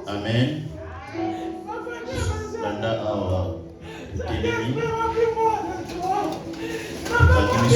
Amen. Landa awa telemi bakimi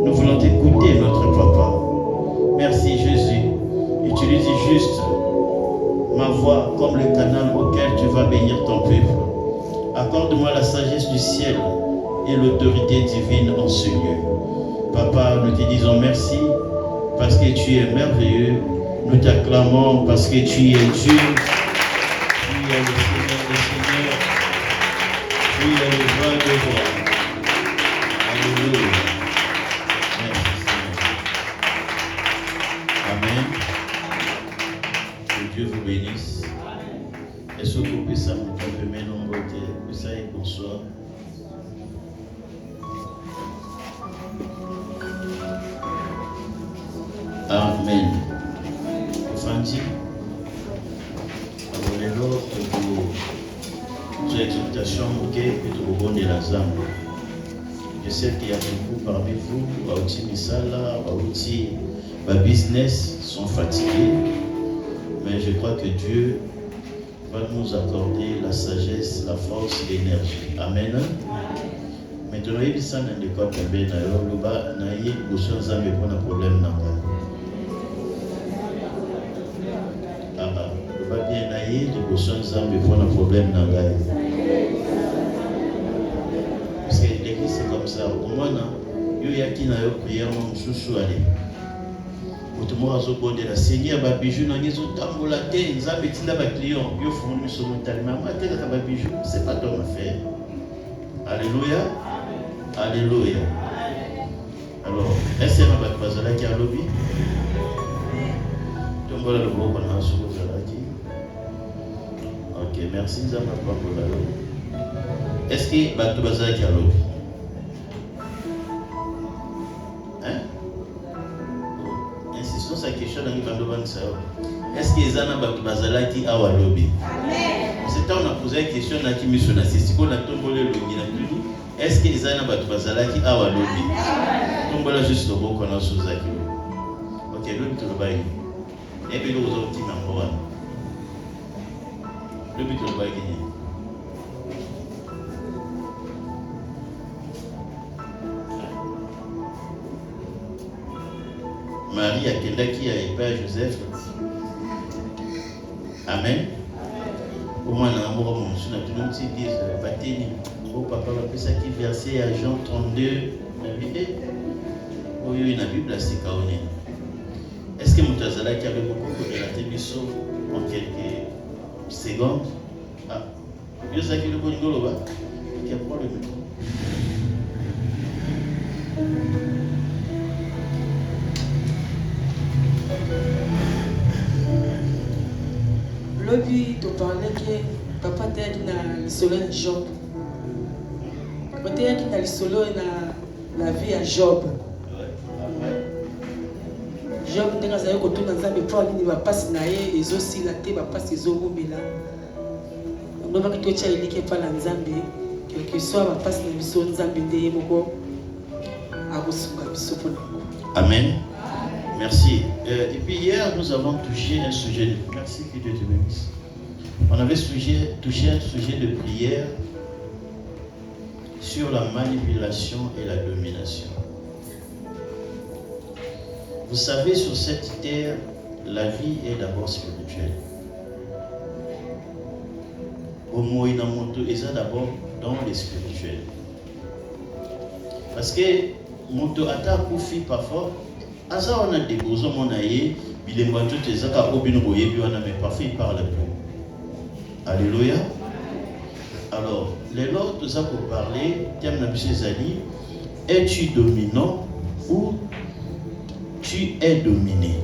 Nous voulons t'écouter, notre papa. Merci Jésus. Utilise juste ma voix comme le canal auquel tu vas bénir ton peuple. Accorde-moi la sagesse du ciel et l'autorité divine en ce lieu. Papa, nous te disons merci parce que tu es merveilleux. Nous t'acclamons parce que tu es Dieu. Tu es le Seigneur des Seigneurs. Tu es le roi des rois. Alléluia. Merci Seigneur. Amen. Que Dieu vous bénisse. Est-ce que vous pouvez ça me faire nombre de ça et bonsoir. Amen. Fanti, abonnez-vous pour l'exhortation que vous avez de la Zambe. Je sais qu'il y a beaucoup parmi vous, Baouti Misala, Baouti, business sont fatigués, mais je crois que Dieu va nous accorder la sagesse, la force et l'énergie. Amen. Maintenant, il y a des cas qui ont un problème. Bien naïe, de besoin de pour un problème dans la vie. Parce que l'église c'est comme ça. Au moins, il y a qui n'a pas prié, on sous aller. Pour tout le monde, on a Seigneur, bijou, on a des tambours, on a des clients, on a fourni sur le talent. C'est pas ton affaire. Alléluia. Alléluia. Alors, est-ce que vous avez qui a lobby? Tout le monde a le bon pendant ce que vous avez dit. Ok, merci Zama Pambolalo. Est-ce que Batou Bazaki a lobby? Hein? Insistons sur la question dans le Bandoban Sao. Est-ce que Zana Batou Bazalaki a lobby? C'est quand on a posé la question dans qui mission c'est si on a tombé le lobby dans tout. Est-ce que Zana Batou Bazalaki a lobby? Tombola juste le bon qu'on a sous Zaki. Ok, lobby tout le bail. Et puis nous avons dit number one. Le but de le gagner. Marie a Kendaki a Père Joseph. Amen. Au moins, dans l'amour, mon son a tout le monde qui dit Batini. Oh, papa, on appelle ça qui verset à Jean 32. Oh, il y a une Bible, c'est Kaoné. Est-ce que Moutazala qui avait beaucoup de la témission en quelques secondes? Ah, je sais qu'il y a le bon niveau là-bas. Il y a pas le micro. L'objet te parlait que papa t'a dit dans le soleil de Job. Papa t'a dit dans le soleil de la vie à Job. Job ndenge azali kotuna nzambe mpo nini bapasi na ye ezosila te bapasi ezobomela yango baki totya eliki epa na nzambe quelque soit bapasi na biso nzambe nde ye moko akosunga biso mpo nango. Amen. Merci. Et puis hier, nous avons touché un sujet. Merci que Dieu te bénisse. On avait touché un sujet de prière sur la manipulation et la domination. Vous savez, sur cette terre, la vie est d'abord spirituelle. Au Moïnamoto, et ça d'abord dans les spirituels. Parce que Moto Ata Koufi parfois, Asa on a des besoins, on a eu, il est mort tout ça, mais parfois il parle peu. Alléluia. Alors, les lots, tout ça pour parler, thème Zali, es-tu dominant ou tu es dominé?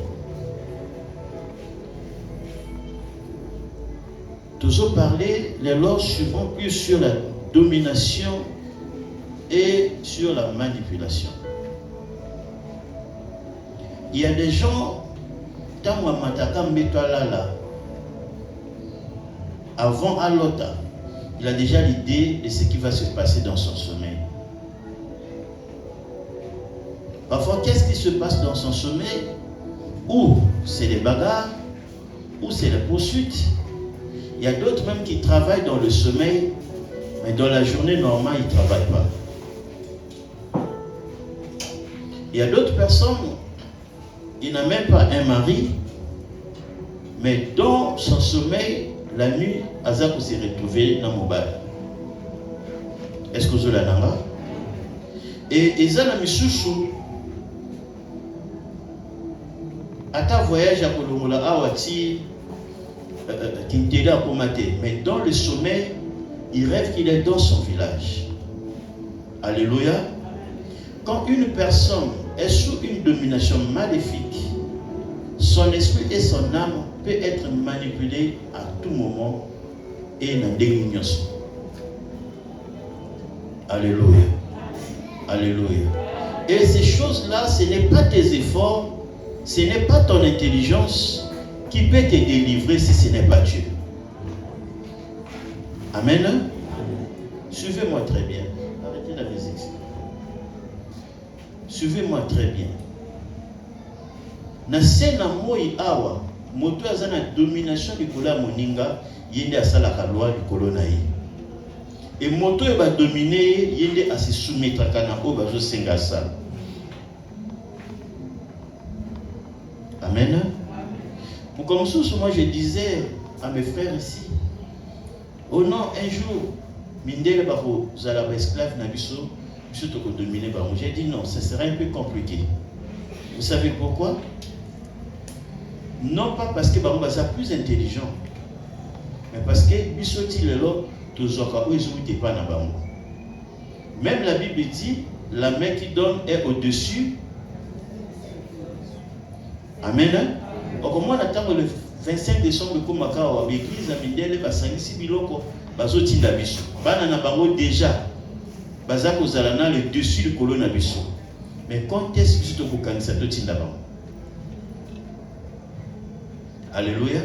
Toujours parler, les lois suivant plus sur la domination et sur la manipulation. Il y a des gens, avant Alota, il a déjà l'idée de ce qui va se passer dans son sommeil. Parfois, qu'est-ce qui se passe dans son sommeil? Ou c'est des bagarres, ou c'est la poursuite. Il y a d'autres même qui travaillent dans le sommeil, mais dans la journée normale, ils ne travaillent pas. Il y a d'autres personnes, il n'a même pas un mari, mais dans son sommeil, la nuit, Azako s'est retrouvé dans mon bar. Est-ce que vous l'avez? Et Ezana Misusu, à ta voyage à Kolongola, Awati, Kintela à Komate, mais dans le sommeil, il rêve qu'il est dans son village. Alléluia. Quand une personne est sous une domination maléfique, son esprit et son âme peuvent être manipulés à tout moment et dans des ignorances. Alléluia. Alléluia. Et ces choses-là, ce n'est pas tes efforts, ce n'est pas ton intelligence qui peut te délivrer si ce n'est pas Dieu. Amen. Suivez-moi très bien. Arrêtez la musique. Suivez-moi très bien. Na sena moi awa, moto azana domination likolo ya moninga, yende asala ka loi likolo na ye. Et moto e ba dominer yende a se soumettre kana o bazo senga ça. Amen. Pour comme ça, moi je disais à mes frères ici, oh non, un jour, mindele bako zala esclave na biso, biso to ko dominer ba. J'ai dit non, ça serait un peu compliqué. Vous savez pourquoi? Non pas parce que bango baza plus intelligent, mais parce que biso ti lelo to zoka o ezouti pas na bango. Même la Bible dit, la main qui donne est au-dessus. Amen. Donc moi j'attends le 25 décembre comme à l'église à Mindele basangisi biloko bazotinda biso. Bana na bango déjà bazako zalana le dessus du colonne na biso. Mais quand est-ce que tu peux kanisa to tinda bango? Alléluia.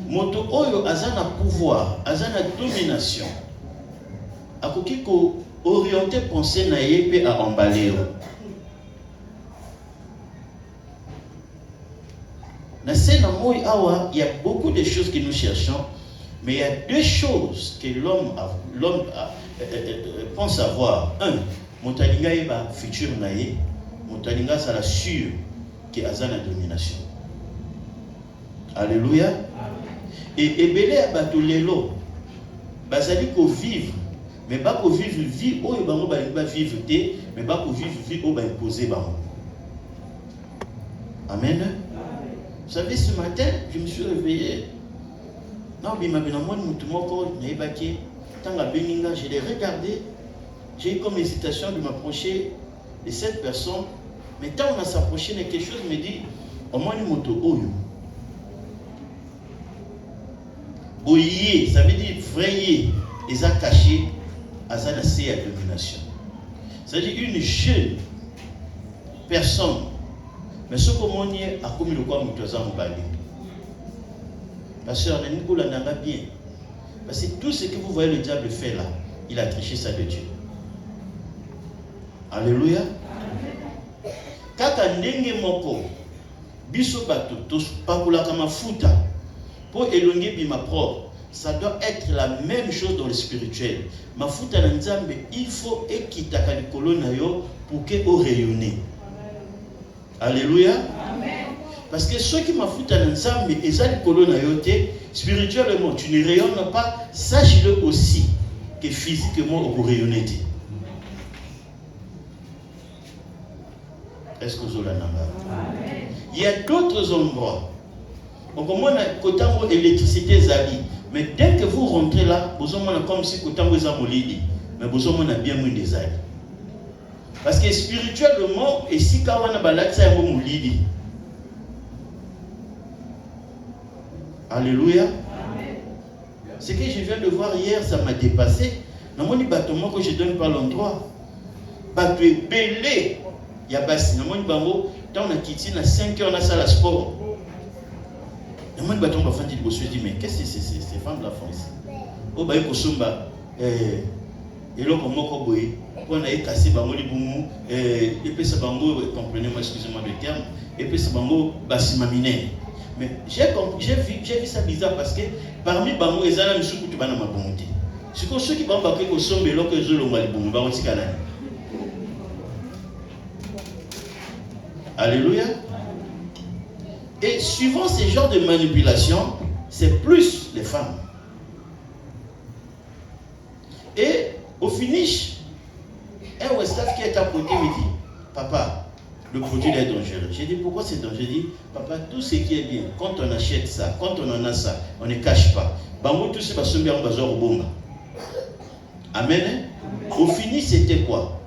Moto oyo azana pouvoir, azana domination. Akoki ko orienter pensée na ye pe a emballer. Dans ce moment, il y a beaucoup de choses que nous cherchons, mais il y a deux choses que l'homme pense avoir. Un, Montalinga est le futur naïe, Montalinga c'est la sûre qui a la domination. Alléluia. Et Ebele a battu l'élo, bazali ko vivre, mais pas ko vivre vie où il va vivre té, mais pas ko vivre vie où il va imposer bango. Amen. Vous savez, ce matin, je me suis réveillé. Non, mais je l'ai regardé. J'ai eu comme hésitation de m'approcher de cette personne. Mais quand on a s'approché de quelque chose, il me dit, au moins une moto oyo. Boyer, ça veut dire frayer. Ils ont caché à sa domination. C'est-à-dire une jeune personne. Mais ce que mon Dieu a commis le quoi Moutouazan Moubalé. Parce qu'on a une couleur n'a pas bien. Parce que tout ce que vous voyez le diable faire là, il a triché ça de Dieu. Alléluia. Kaka ndenge moko, biso bato, tos pakula kama futa, pour élonguer bima propre, ça doit être la même chose dans le spirituel. Ma futa na nzambe, il faut ekitaka likolo na yo pour que o rayonner. Alléluia. Amen. Parce que ceux qui m'affoutent à l'ensemble, et ça, les colonnes spirituellement, tu ne rayonnes pas, sache-le aussi que physiquement, on peut rayonner. Est-ce que vous avez Il y a d'autres endroits. Donc, moi, quand on a l'électricité, mais dès que vous rentrez là, vous avez comme si vous avez mais vous avez bien moins des alliés. Parce que spirituellement, et si Kawana Balatsa est moulidi. Alléluia. Ce que je viens de voir hier, ça m'a dépassé. Dans mon bâtiment que je donne par l'endroit, bateau est belé. Il y a bassi. Dans mon bango, quand on a quitté, à 5 heures, on a ça la sport. Dans mon bâtiment, on a dit, mais qu'est-ce que c'est ces femmes là font ici? Oh, bah, et là, comme moi, on a cassé bango les boumou, et puis ça bango, comprenez-moi, excusez-moi le terme, et puis ça bango basimamine. Mais j'ai vu ça bizarre parce que parmi bango, ils ont mis sous coup de banana ma bonté. C'est que ceux qui vont baquer au sommet, là que je le vois les boumou, bah on s'y canale. Alléluia. Et suivant ces genres de manipulation, c'est plus les femmes. Et au finish, un Westaf qui est à côté me dit, papa, le produit est dangereux. J'ai dit, pourquoi c'est dangereux? J'ai dit, papa, tout ce qui est bien, quand on achète ça, quand on en a ça, on ne cache pas. Bango, tout ce qui est bien, on va bomba. Amen. Au finish, c'était quoi?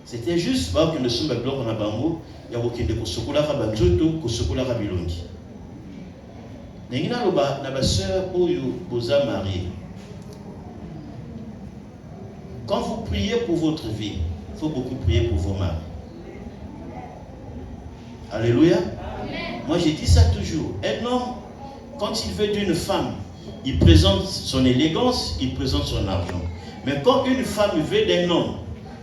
C'était juste parce que nous sommes blocs en Abango, il y a aucun de Kosokola Rabanjoto, Kosokola Rabilongi. Nengina loba na ba sœur oyo boza marié. Quand vous priez pour votre vie, il faut beaucoup prier pour vos maris. Alléluia. Amen. Moi je dis ça toujours. Un homme, quand il veut d'une femme, il présente son élégance, il présente son argent. Mais quand une femme veut d'un homme,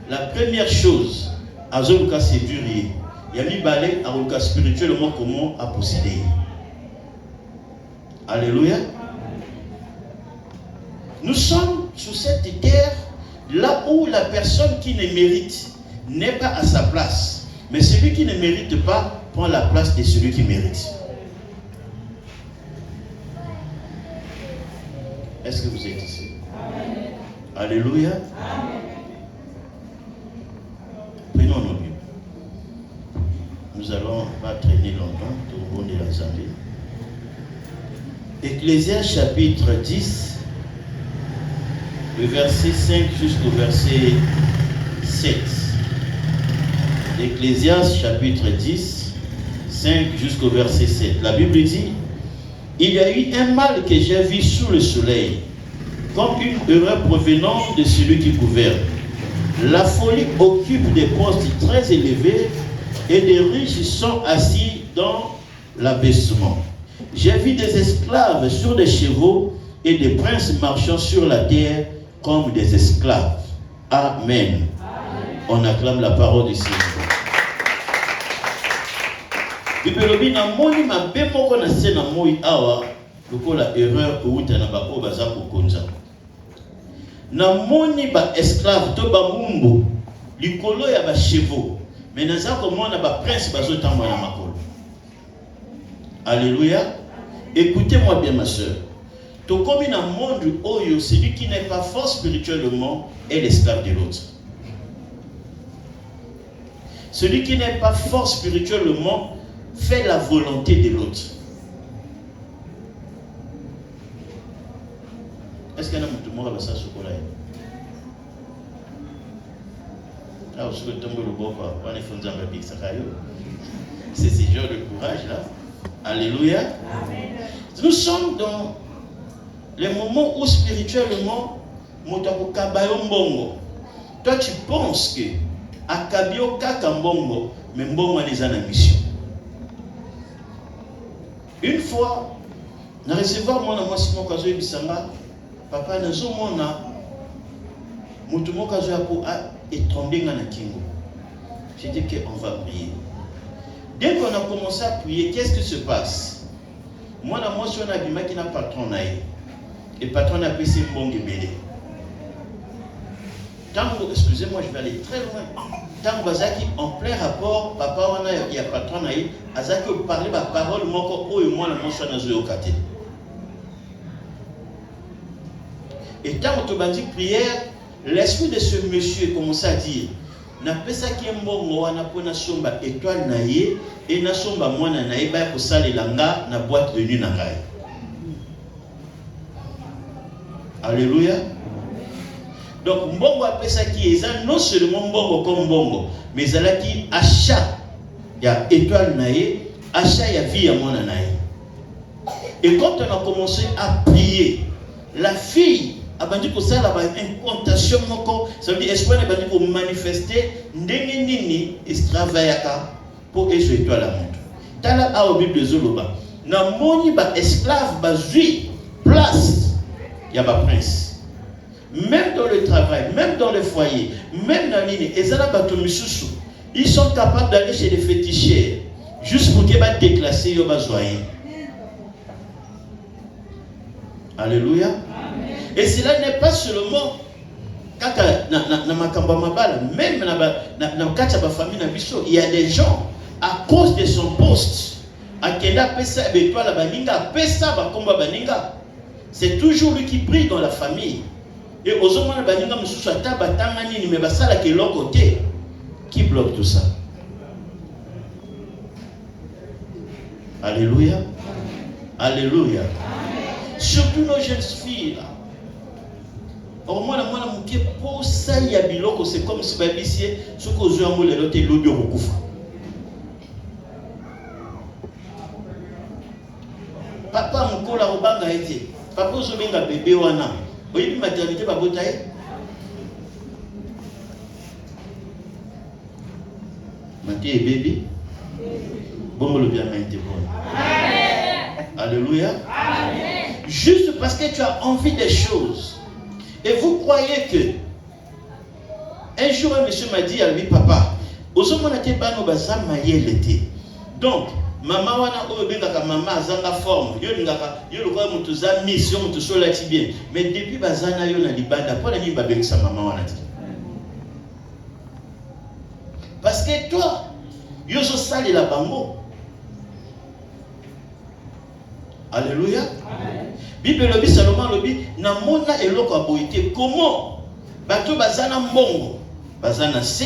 la première chose, Azoluka séduire, il y a mis balai à Azoluka spirituellement comment à posséder. Alléluia. Nous sommes sur cette terre, là où la personne qui ne mérite n'est pas à sa place. Mais celui qui ne mérite pas prend la place de celui qui mérite. Est-ce que vous êtes ici? Amen. Alléluia. Amen. Prenons nos Bibles. Nous allons pas traîner longtemps, tout le monde est ensemble. Ecclésiaste chapitre 10, le verset 5 jusqu'au verset 7. Ecclésiaste chapitre 10, 5 jusqu'au verset 7. La Bible dit, il y a eu un mal que j'ai vu sous le soleil, comme une erreur provenant de celui qui gouverne. La folie occupe des postes très élevés et des riches sont assis dans l'abaissement. J'ai vu des esclaves sur des chevaux et des princes marchant sur la terre comme des esclaves. Amen. Amen. On acclame la parole du Seigneur. Bibelobi na moni mabe moko na se na moi awa lokola erreur outa na bako baza kokonza. Na moni ba esclave to ba mumbu likolo ya ba chevaux mais naza komona ba prince bazo tamba na makolo. Alléluia. Écoutez-moi bien ma soeur. To comme dans le monde oyo, celui qui n'est pas fort spirituellement est l'esclave de l'autre. Celui qui n'est pas fort spirituellement fait la volonté de l'autre. Est-ce qu'il y a un monde qui a ça sur le courage? Là, je suis tombé le bon pas. On est fondé en Bible, c'est ce genre de courage là. Alléluia. Amen. Nous sommes dans les moments où spirituellement, toi tu penses que Akabio Kakambongo, mais Mbongo est en mission. Une fois, na recevoir mon amour Simon Kazo Bisanga, papa nazo mona mutumo Kazo Yako a étranglé na kingo. J'ai dit qu'on va prier. Dès qu'on a commencé à prier, qu'est-ce qui se passe? Moi, la motion a dit qu'il y a un patron. Et le patron a payé un bon guébélé. Excusez-moi, je vais aller très loin. Tant que en plein rapport, papa, il y a un patron, Azaki parle la parole, moi, la motion a joué au côté. Et tant que tu as dit prière, l'esprit de ce monsieur commence à dire, na pesa ki mbongo wana pona somba étoile na ye et na somba mwana na ye ba ko salela nga na boîte de nuit na ngai. Alléluia. Donc mbongo a pesa ki eza non seulement mbongo comme mbongo mais zala ki achat ya étoile na ye, achat ya vie ya mwana na ye. Et quand on a commencé à prier, la fille abandi ko sala ba incantation moko, ça veut dire espoir ne bandi ko manifester ndenge nini esclavayaka pour eso étoile la montre. Tala a Bible de Zoloba na moni ba esclave ba zui place ya ba prince. Même dans le travail, même dans le foyer, même dans l'île, ezala bato misusu, ils sont capables d'aller chez les féticheurs juste pour qu'ils va déclasser yo ba zoyer. Alléluia. Et cela n'est pas seulement même dans la famille, il y a des gens à cause de son poste, akenda pesa betwa la baninga, pesa bakomba baninga. C'est toujours lui qui brille dans la famille. Et aux hommes de baninga mususu ata batanga nini mais basala ke l'autre côté. Qui bloque tout ça? Alléluia. Alléluia. Surtout nos jeunes filles là. Au moins la mwana muke pour ça il y a biloko, c'est comme si babissier ce que aux hommes les autres l'eau de recouvre. Papa mukola robanga été. Papa ozobenga bébé wana. Oyebi maternité babotaye. Maté bébé. Bon le bien mainte bon. Alléluia. Amen. Juste parce que tu as envie des choses. Et vous croyez que un jour un monsieur m'a dit à lui, papa, ozomona te bano bazama yelete. Donc maman wana obengaka maman azanga forme. Yo lingaka yo lokwa mutu za mission mutu sola ti bien. Mais depuis bazana yo na libanda pour ni babengisa maman wana ti. Parce que toi yo so sali la bango. Alléluia. Amen. Bible lobi Salomon lobi na mona eloko aboité. Comment bato bazana mbongo bazana se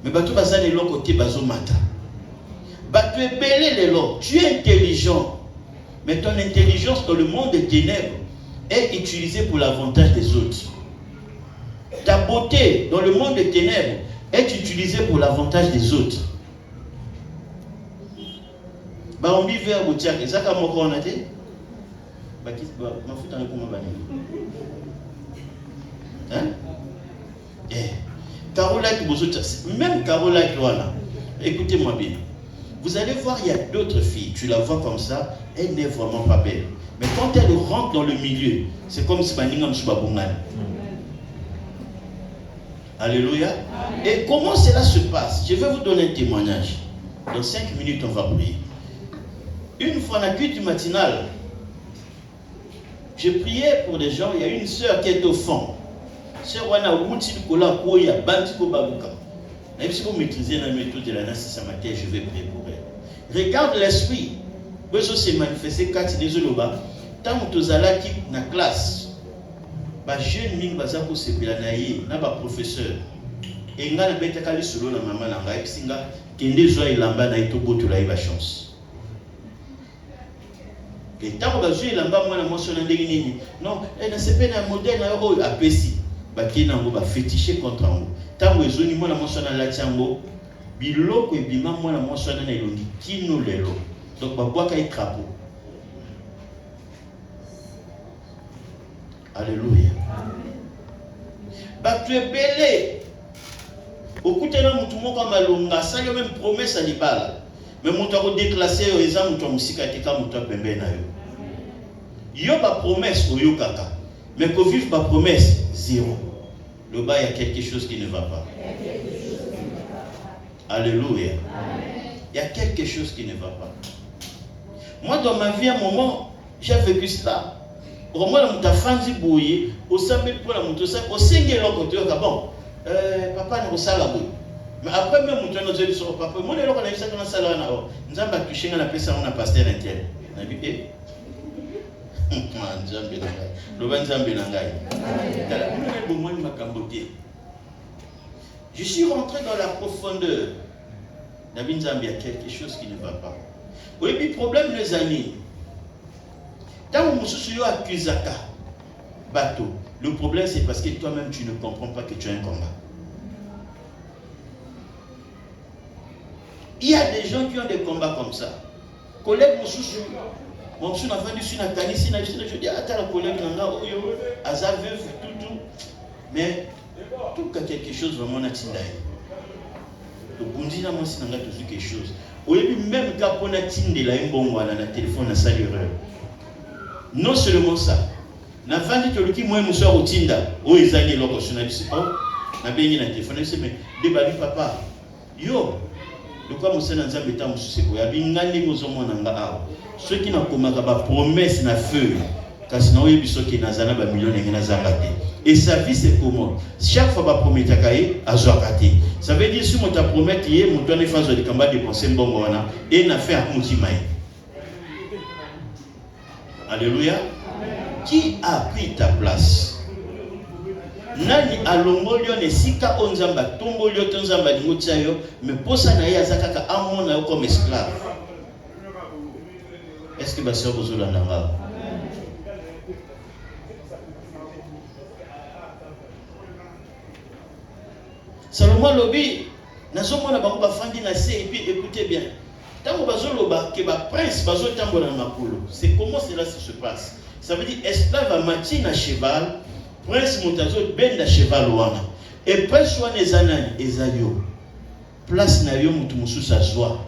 mais bato bazana eloko te bazomata. Bato ebele lelo, tu es intelligent mais ton intelligence dans le monde des ténèbres est utilisée pour l'avantage des autres. Ta beauté dans le monde des ténèbres est utilisée pour l'avantage des autres. Ba on vit vers boutiak ezaka moko on a te ba ki ba mafuta na kuma bani hein Caroline Bozota, même Caroline Loana, écoutez-moi bien, vous allez voir il y a d'autres filles, tu la vois comme ça, elle n'est vraiment pas belle, mais quand elle rentre dans le milieu c'est comme si baninga msuba bongana. Alléluia. Et comment cela se passe? Je vais vous donner un témoignage. Dans 5 minutes on va prier. Une fois à la cuite matinale, je priais pour des gens. Il y a une sœur qui est au fond. Sœur Wana Wouti Kola Koya Bantiko Babuka. Même si vous maîtrisez la méthode de la Nasi Samaté, je vais prier pour elle. Regarde l'esprit. Besoin se manifester quand il est au bas. Tant que tu as la classe, les jeunes ming bazako se planaye, na ba professeur. Et nga na beta kali solo na maman na ngai singa kende zo ilamba na itobo to la chance. Et tant que je suis là, non, c'est pas un modèle à Pessi. Baki nango ba féticher contre en haut. Tant que je suis là, la tiango, biloko et bima moi la monsona na elongi kino lelo. Donc ba boaka et crapaud. Alléluia. Ba tu es belé. Okute na mutu moko malonga, ça yo même promesse à libala. Mais mon temps déclassé aux examens, mon musika tika mon temps pembe na yo. Yo ba promesse au yo kaka, mais que vive ba promesse zéro. Le bas il y a quelque chose qui ne va pas. Alléluia. Il y a quelque chose qui ne va pas. Moi dans ma vie à un moment j'ai vécu cela. Au moment où ta fanzi bouillé, au samedi pour la moto ça, au single côté bon. Papa ne resala boy. Mais après même mon tono zeli sur papa, moi le loka na bisa kana sala na o. Nzamba toucher na pesa on a pasteur intel. Na bi Nzambe na ngai. Loba nzambe na ngai. Tala mwana bomoi makambote. Je suis rentré dans la profondeur. David Nzambe, il y a quelque chose qui ne va pas. Oui, puis problème les amis. Tant que monsieur accusaka bateau, le problème c'est parce que toi-même tu ne comprends pas que tu as un combat. Il y a des gens qui ont des combats comme ça. Collègue monsieur, mon monsieur n'a vendu sur la canisse, je dis attends la collègue n'a pas azaveuf tout. Mais tout cas quelque chose vraiment naturel. Le bondi na moi si n'a toujours quelque chose. Oui, même quand on a tindé la mbongo na téléphone na salle erreur. Non seulement ça. Na vandi to luki moi monsieur otinda, o ezali loko journaliste oh na bengi na téléphone mais débali papa. Yo, le quoi monsieur na nzambe ta mususu ko ya bingani ngozomona nga awa. Ceux qui na komaka ba promesse na feu. Kasi na oyebi soki nazana ba millions ngena zanga te. Et sa vie, c'est comment? Chaque fois que promet à Zoakati. Ça veut dire si on t'a promis qu'il y a mon tourné face au combat de penser bon et n'a fait un moutimaï. Alléluia. Qui a pris ta place? Nani alongolio ne sika onzamba tongolio tonzamba dingotsayo mais posa na ya zakaka amona comme esclave. Est-ce que baseur bozolanda? Salomon lobi nazomona bango bafandi na se et puis écoutez bien. Tango bazoloba que ba prince bazotambola na makolo. C'est comment cela se passe? Ça veut dire esclave a mati na cheval. Prince Moutazo benda cheval wana. Et prince wana ezanani ezayo. Place na yo mutu mususa zwa.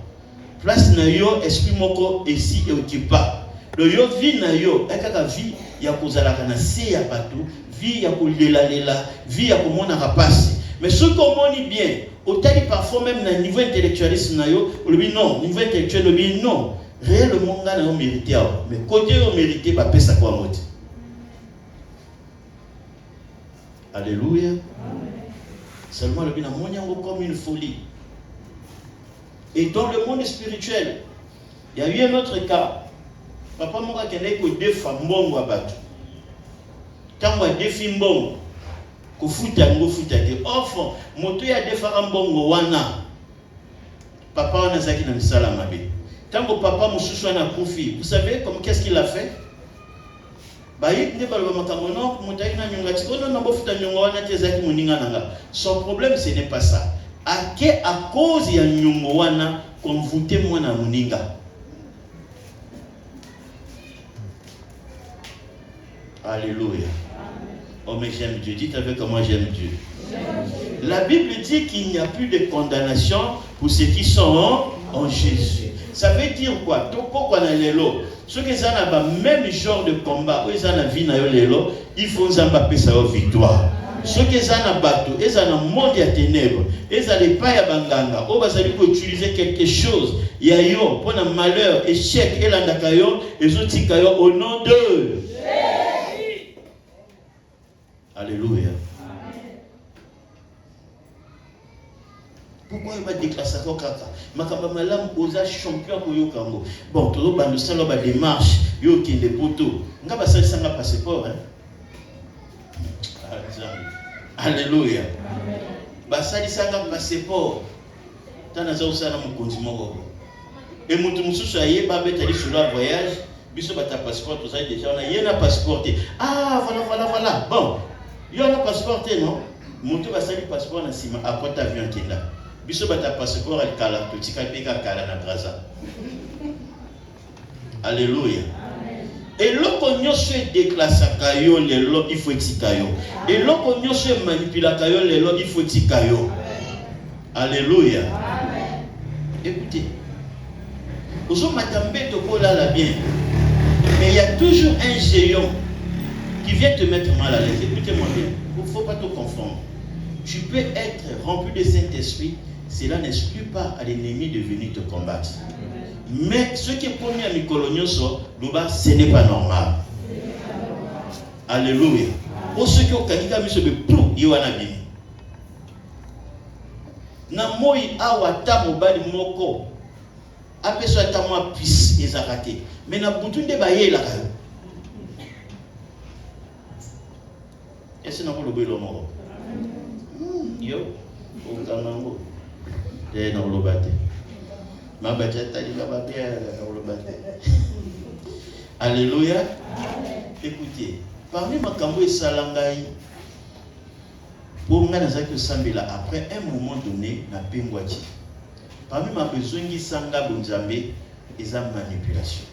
Place na yo esprit moko esi e okipa. Le yo vie na yo ekaka vie ya kozalaka na se ya bato, vie ya kolela lela, vie ya komona rapasi. Mais ce qu'on moni bien, autant parfois même na niveau intellectualiste na yo, on lui non, niveau intellectuel on lui non. Réellement nga na yo mérité mais côté yo mérité ba pesa kwa moti. Alléluia. Seulement le bina monyango comme une folie. Et dans le monde spirituel, il y a eu un autre cas. Papa Moka kende ko defa mbongo abatu. Tango defi mbongo ko futa ngo futa te. Enfin, moto ya defa mbongo wana. Papa wana zaki na misala mabe. Tango papa mususu ana kufi. Vous savez comme qu'est-ce qu'il a fait? Son problème ce n'est pas ça. À cause ya nyongo wana qu'on voûtait moi na muninga. Alléluia. Oh mais j'aime Dieu. Dites avec moi j'aime Dieu. La Bible dit qu'il n'y a plus de condamnation pour ceux qui sont en Jésus. Ça veut dire quoi? Toko kwa na lelo. Ceux qui ont le même genre de combat, ils ont la vie na yo lelo, il faut nzamba pesa yo victoire. Ceux qui ont le bateau, ils ont le monde ya ténèbres, ils ont les pas ya banganga, ils vont utiliser quelque chose. Ya yo pour un malheur, échec et landaka yo, ils ont tika yo au nom de Jésus. Alléluia. Pourquoi il va déclarer ça comme ça? Makamba malam oza champion pour yo kango. Bon, tout le monde salo ba démarche, yo ki de poto. Nga ba sali sanga passeport hein. Alléluia. Ba sali sanga passeport. Tana za usana mukonzi moko. Et mutu mususu aye ba betali sur la voyage, biso ba ta passeport tout ça déjà on a yena passeport. Ah, voilà. Bon. Yo na passeport non? Mutu ba sali passeport na sima après ta avion qui là. Biso bata passeport al kala tutika peka kala na braza. Alléluia. Et l'okonyo se déclasse kayo lelo il faut tikayo. Et l'okonyo se manipula kayo lelo il faut tikayo. Alléluia. Écoutez. Ozo matambe to kola la bien. Mais il y a toujours un géant qui vient te mettre mal à l'aise. Écoutez-moi bien. Il ne faut pas te confondre. Tu peux être rempli de Saint-Esprit. Cela n'exclut pas à l'ennemi de venir te combattre. Mais ce qui est promis à Mikolonioso, ce n'est pas normal. Alléluia. Pour ceux qui ont kanika miso be plou yiwana bini. Na moi awata mobali moko. Apeso atamwa pis ezakate. Mais na butunde baye la kayo. Est-ce que na ko lobo lo moko? Yo, o kanango. Et dans le bâté. Ma bâtette a dit va bien dans le bâté. Alléluia. Écoutez, parmi ma kambo et salangai, pour moi, après un moment donné, na pengwati. Parmi ma besoin qui sanga bonzambe, ils ont manipulation.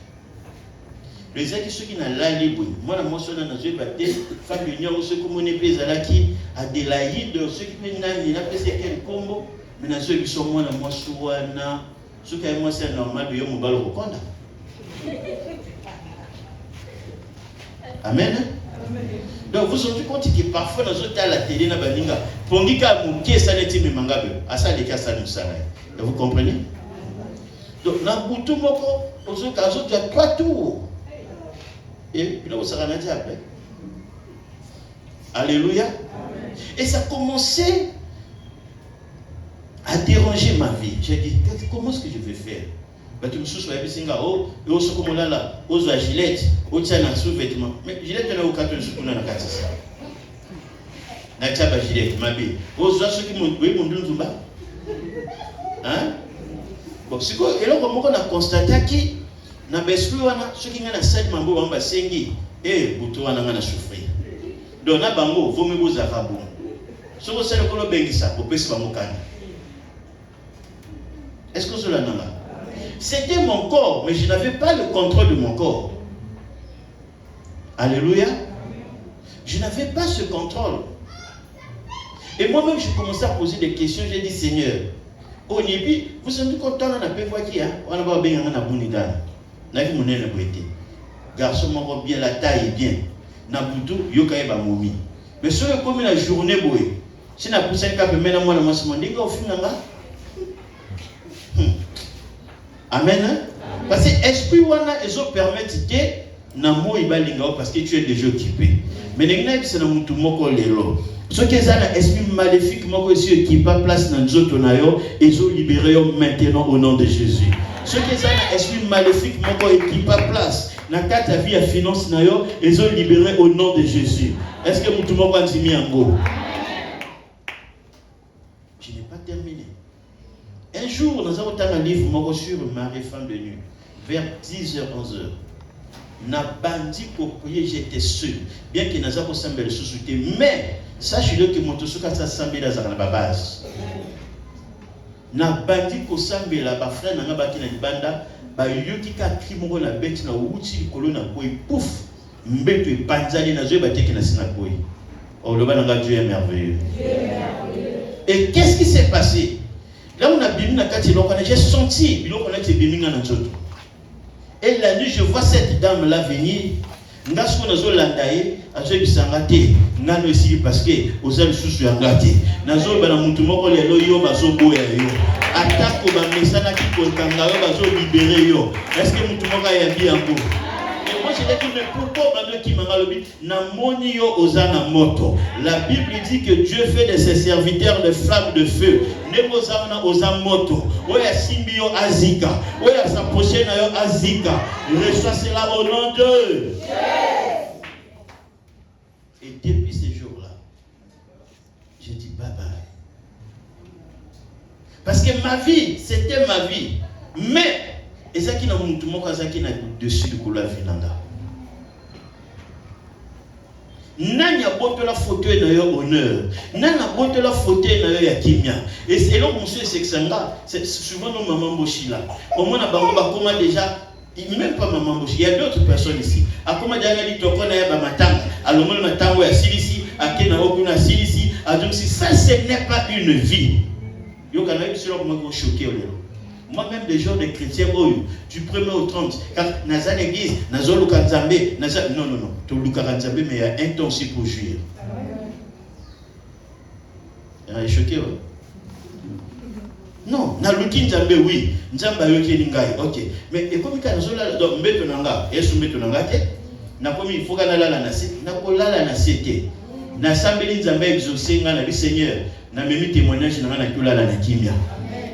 Les gens qui sont dans la libre, moi, la motion dans la bâté, faire l'union, ceux qui m'ont épais à la qui, Adélaïde, ceux qui m'ont dit, il a fait quel combo. Mais ceux qui sont moins la moi souana, ceux qui ont moi c'est normal de yo mobile reconda. Amen. Donc vous vous rendez compte que parfois dans autres à la télé na baninga, pongika muke ça neti me mangabe, asa les cas ça nous ça. Vous comprenez? Donc na butu moko, ozo kazo tu as pas tout. Et puis là vous sera na après. Alléluia. Et ça commençait à déranger ma vie. J'ai dit, comment est-ce que je vais faire? Tu me soucies, comme là, Gillette, sous-vêtement. Mais Gillette, on a au 4 sous na katisa. Na tchaba Gillette, ma bé. Ceux qui m'ont dit, hein? Bon, c'est quoi? Et là, comment on a constaté que na beslu wana ceux qui ngana side mambo bamba sengi buto wana ngana souffrir. Donc na bango vomi bozaka bon. Ce que c'est le kolo bengisa pour pesi bamokana. Est-ce que cela n'a pas? C'était mon corps, mais je n'avais pas le contrôle de mon corps. Alléluia. Je n'avais pas ce contrôle. Et moi-même, je commençais à poser des questions. J'ai dit, Seigneur, au début, vous savez qu'on a un peu voici, on a pas bien un abonida. On a vu mon aile boité. Garçon, mon bien, la taille est bien. Nabutu, yokaïba momi. Mais sur le comme la journée boé, si n'a poussé un cap, maintenant moi, le massimo, n'est-ce au final là? Amen. Parce que l'esprit wana ezo permettre que na mo ibalinga parce que tu es déjà occupé. Mais n'engna c'est na mutu moko lelo. Ce qui est un esprit maléfique moko ici qui pas place dans nzoto na yo ezo libérer yo maintenant au nom de Jésus. Ce qui est un esprit maléfique moko qui pas place na kata vie à finance na yo ezo libérer au nom de Jésus. Est-ce que mutu moko antimi yango? Je n'ai pas terminé. Un jour, nous avons un livre sur Marie, femme de nuit, vers 10h, 11h. N'a bandi pour prier, j'étais seul. Bien que nous avons semblé le sous-souter, mais sachez-le que mon souka ça semblé dans la base. N'a bandi pour sembler la frère n'a pas qui n'a banda, ba yoki ka krimo na bête na wuti kolona boy pouf, mbeto et panzali na zoe baté qui na sina boy. Oh le bananga Dieu est merveilleux. Et qu'est-ce qui s'est passé? Là où on a bimi na kati lokana, j'ai senti biloko na biminga na nzoto. Et la nuit je vois cette dame là venir. Ngasko nazo landaye, azo bisanga te. Ngano esi parce que ozali susu ya ngate. Nazo bana mutu moko lelo yo bazo boya yo. Atako ba mesana ki kolkanga yo bazo libérer yo. Est-ce que mutu moko ya bien ngo? Et moi je dis que mais pourquoi bando ki manga lobi na moni yo ozana moto. La Bible dit que Dieu fait de ses serviteurs des flammes de feu. Nemozana oza moto. Oya simbi yo azika. Oya sa poche na yo azika. Reçois cela au nom de Dieu. Et depuis ce jour-là, j'ai dit bye bye. Parce que ma vie, c'était ma vie. Mais, et ça qui n'a pas dessus de la vie. Nanya bote la photo na yo honneur. Nana bote la photo na yo ya kimia. Et c'est là monsieur c'est que c'est souvent nos maman bochila. Au moins na bango ba comment déjà même pas maman bochi. Il y a d'autres personnes ici. A comment déjà dit to kona ya ba matanga. Alors moi matango ya silisi, akena okuna silisi, a donc si ça ce n'est pas une vie. Yo kana bi sur comment go choquer lelo. Moi-même, des gens des chrétiens, du 1er au 30, car dans l'église, dans Lukanzambe, non, tu Lukanzambe, mais il y a un temps aussi pour jouir. Il est choqué, oui. Non, dans Lukanzambe, oui, Nzamba yoki lingai, ok. Mais et comme il y a dans Mbetonanga, et sous Mbetonanga, na comme il faut que na la nasi, na ko la nasi na sambeli Nzamba exaucé ngana le Seigneur, na memi témoignage na kula la kimia.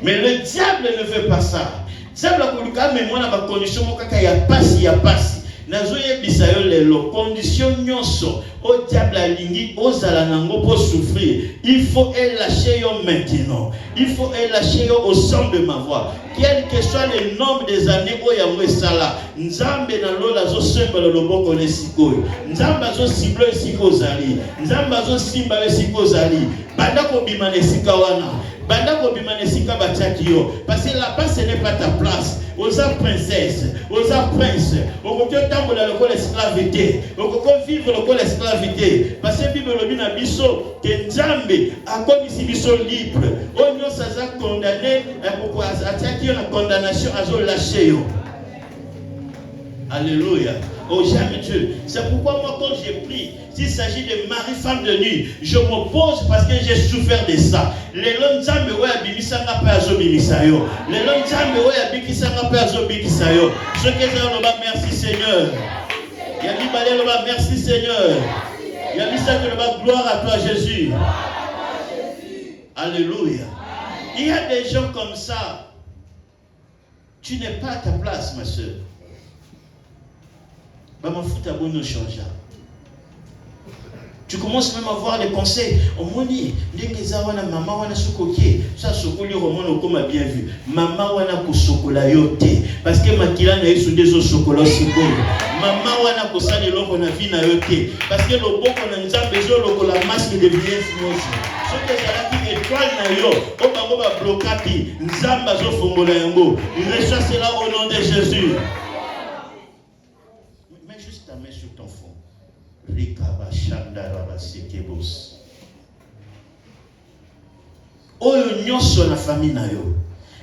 Mais le diable ne veut pas ça. Le diable a voulu mais moi, dans ma condition, il y a passe. Nazoye bisayo lelo condition nyonso au diable a lingi aux alanango pour souffrir. Il faut lâcher yo maintenant. Il faut lâcher yo au son de ma voix. Quel que soit le nombre des années où ya mwesala, nzambe na lola zo semba le loboko le sikoyo. Nzamba zo siblo siko zali. Nzamba zo simba siko zali. Banda ko bimane sika wana. Banda ko bimane sika bataki yo. Parce que là-bas ce n'est pas ta place. Osa princesse, osa prince, okoko tambola lokola esclavité, okoko vivre lokola esclavité. Parce que Bible lobi na biso que Nzambe akomisi biso libre. Onyo saza condamné, akoko ataki na condamnation azo lâcher yo. Alléluia. Oh jamais Dieu. C'est pourquoi moi quand j'ai pris, s'il s'agit de Marie femme de nuit, je m'oppose parce que j'ai souffert de ça. Les longs Nzambe ouais bimisanga pa azo bimisayo. Les longs Nzambe ouais bikisanga pa azo bikisayo. Ce que j'ai loba merci Seigneur. Yaki balé loba merci Seigneur. Il y a mis ça que le gloire à toi Jésus. Alléluia. Il y a des gens comme ça. Tu n'es pas à ta place, ma soeur. Tu commences même à voir des conseils. On m'a dit, maman wana sukoki, ça sokoli romano comme a bien vu. Maman wana ko sokola yote parce que makila na yesu des sokola siko. Maman wana ko sali loko na vie na yote parce que le boko na nzambe zo loko la masque de vieillesse moche. Ce que ça qui étoile na yo, o bango ba blocati, nzamba zo fongola yango. Il reçoit cela au nom de Jésus. Mets juste ta main sur ton front. Oyo nyonso na famille na yo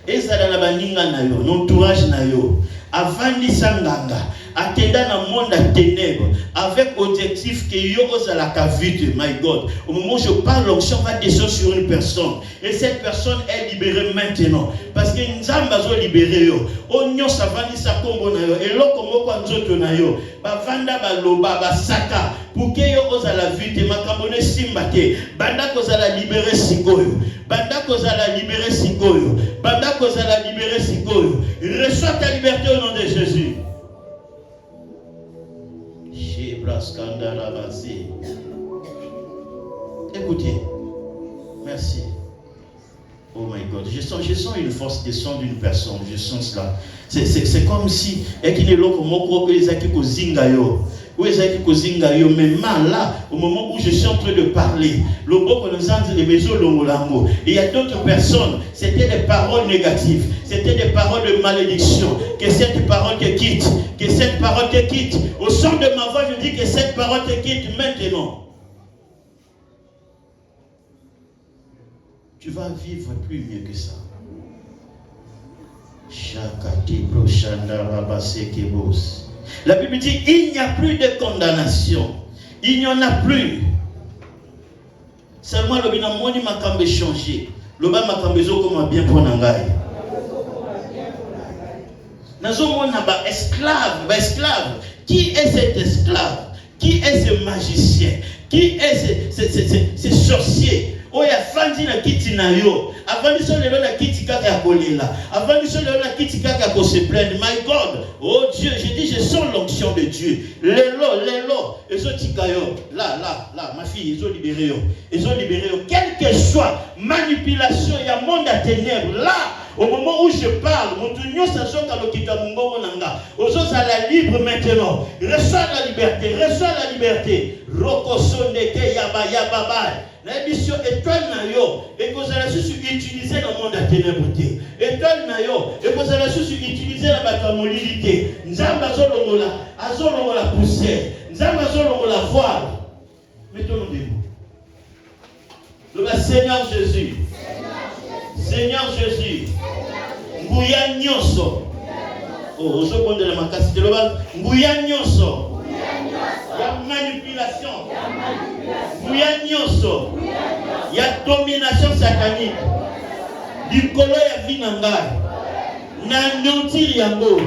ezala na baninga na yo l'entourage na yo avandisa nganga akenda na monde à ténèbres avec objectif que yo ozalaka vite. My God, au moment où je parle, l'onction va descendre sur une personne et cette personne est libérée maintenant parce que nzamba zo libéré yo onyo savandisa kombo na yo eloko moko nzoto na yo bavanda baloba basaka pour que yo ozala vite makambo ne simba te banda kozala libéré sikoyo banda kozala libéré sikoyo banda kozala libéré sikoyo. Reçois ta liberté au nom de Jésus. Écoutez, merci. Oh my God, je sens une force descendre d'une personne, je sens cela. C'est comme si mais là, au moment où je suis en train de parler, il y a d'autres personnes, c'était des paroles négatives, c'était des paroles de malédiction. Que cette parole te quitte, que cette parole te quitte. Au son de ma voix, je dis que cette parole te quitte maintenant. Tu vas vivre plus mieux que ça. La Bible dit, il n'y a plus de condamnation. Il n'y en a plus. Seulement, le binamoni m'a kambe changé. Le bas m'a kambe zo comme bien pour nangai. Nazomona ba esclave. Qui est cet esclave? Qui est ce magicien? Qui est ce sorcier? Oh, ya fandi na kiti na yo. Avant de se lever na kiti kaka ya kolela. Avant de se lever na kiti kaka ko se plaindre. My God, oh Dieu, j'ai dit je sens l'onction de Dieu. Lelo, ezo tikayo. Là, ma fille, ils ont libéré yo. Quelle que soit manipulation, il y a monde à ténèbres. Là, au moment où je parle, mon Dieu, ça sort à l'okita mungo nanga. Aux autres à la libre maintenant. Reçois la liberté. Roko soneke yaba. La mission étoile na yo et que vous allez utiliser le monde à ténèbres. Étoile na yo et que vous allez utiliser la batamolité. Nzamba azolongola poussière. Nzamba azolongola voile. Mettons-nous debout. Le Seigneur Jésus. Seigneur Jésus. Nguya nyoso. Oh, je prends de la makasi de l'obal. Nguya nyoso. Ya manipulation. Nguya nyoso. Ya domination satanique. Likolo ya vinanga. Na nyontir yango.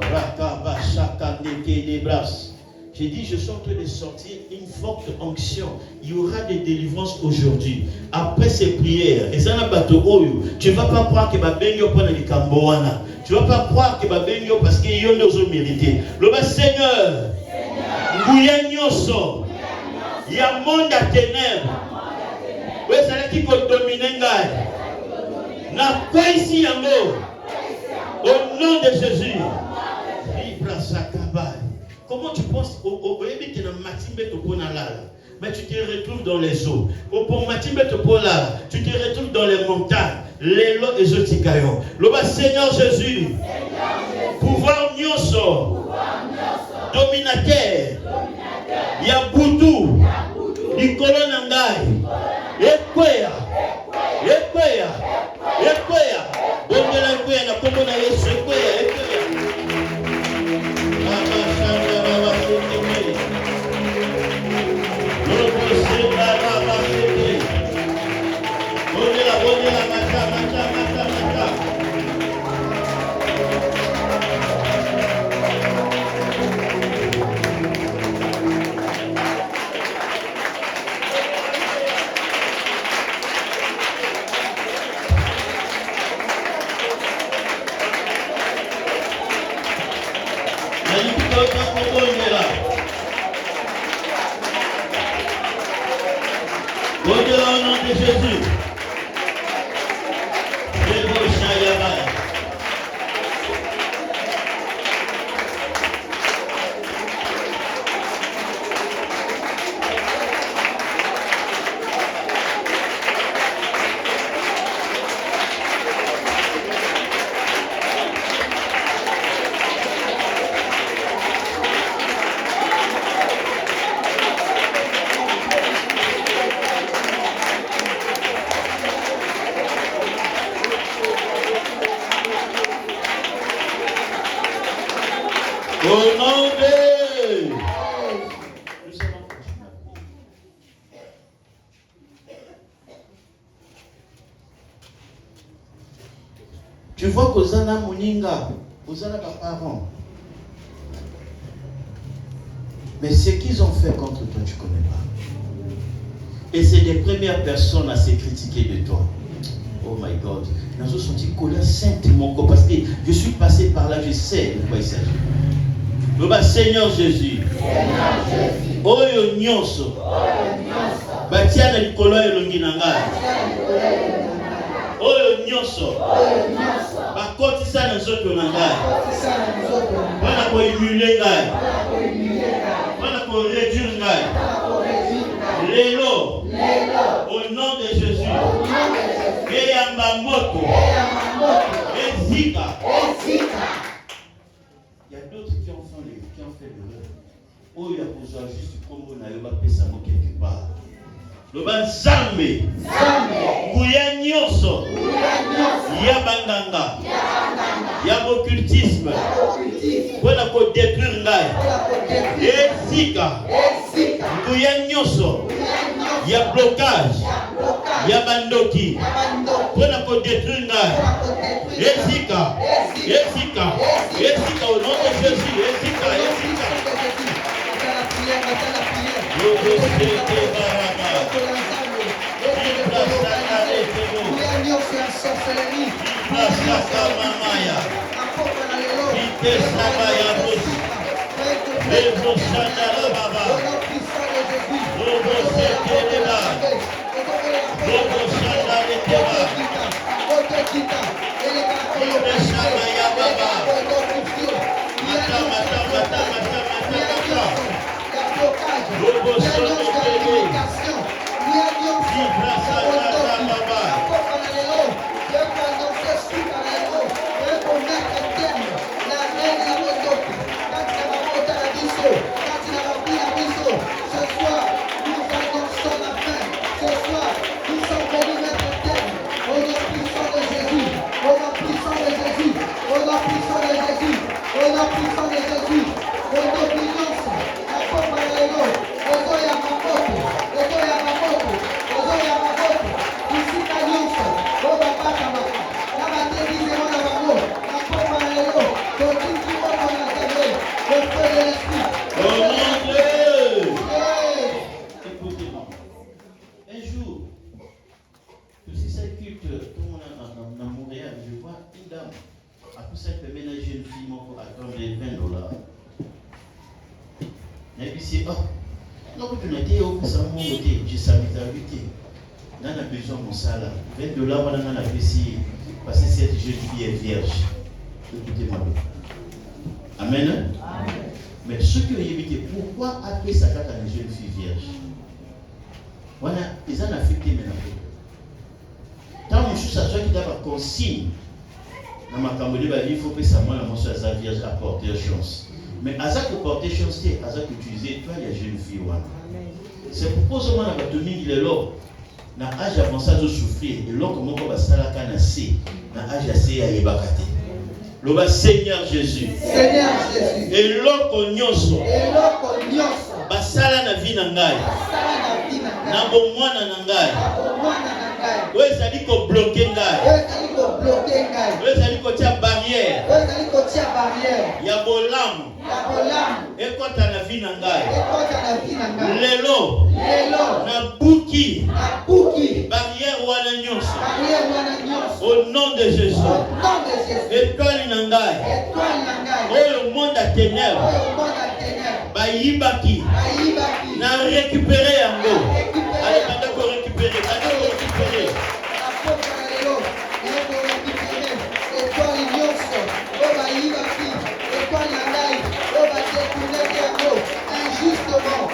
Rakaba chaka ndeke des bras. J'ai dit, je suis en train de sortir une forte onction. Il y aura des délivrances aujourd'hui. Après ces prières, tu ne vas pas croire que Babenyo prend les Kamboana. Tu ne vas pas croire que Babenyo parce qu'il y a des mérité. Le Seigneur, Nguyanyoso, il y a un monde à ténèbres. Oui, c'est là qui peut dominer. Na quoi ici, Yango? Au nom de Jésus. Comment tu penses mais tu te retrouves dans les eaux. Tu te retrouves dans les montagnes. Les lots et Zotikayon. Le Seigneur Jésus. Pouvoir nyoso. Dominateur. Yabutu. Nicolas Nangai. Ekwea. Bongela ekwea na kombo na Yesu ekwea. Au nom de Jésus. Au nom de... Tu vois qu'Ozana Moninga, Ozana parents. Mais ce qu'ils ont fait contre toi, tu ne connais pas. Et c'est les premières personnes à se critiquer de toi. Oh my God. Nous avons senti colère sainte, mon corps, parce que je suis passé par là, je sais de quoi il s'agit. Le Seigneur Jésus. Oyo nyonso. Batia na likolo elongi na ngai. Oyo nyonso. Bakotisa na nzoto na ngai. Wana ko imule ngai. Wana ko réduire ngai. Lelo. Au nom de Jésus. Eyamba moto. Ezika. Il y a d'autres qui ont fait l'erreur. Oh, il y a besoin juste comme on a eu ma paix, ça m'a quelque part. Le ban Zambe. Kouya Nyoso. Yabanganga. Yaboccultisme. Voilà qu'on détruire ngai. Ezika. Kouya Nyoso. Y'a blocage. Y'a bandoki. Voilà qu'on détruire ngai. Ezika. Ezika au nom de Jésus. Ezika. Parce que cette jeune fille est vierge. Écoutez-moi. Amen. Mais ce que vous évitez, pourquoi appeler ça quand une jeune fille vierge? Voilà, ils en affecté maintenant. Tant que je suis qui doit consigne, dans ma caméra, il faut que ça moi la mention à vierge à porter chance. Mais à ça que porter chance, c'est à ça que utiliser toi les jeunes filles. C'est pourquoi ce moment la domine il est là. Na âge avancé de souffrir et l'autre comment va ça la canne assez na âge assez à yebakate. Le Seigneur Jésus. Et l'autre nyonso. Basala na vie na ngai. Na bomwana na ngai. Ouais, ça dit qu'on bloque ngai. Ouais, ça dit qu'on tient barrière. Il y a bolam. Et quand tu as la vie na ngai. Lelo. Na buki. Barrière wana nyonso. Au nom de Jésus. Étoile na ngai. Oh, le monde a ténèbres. Bayibaki. Na récupérer yango. Allez, maintenant qu'on récupérer. Maintenant qu'on récupérer. Injustement,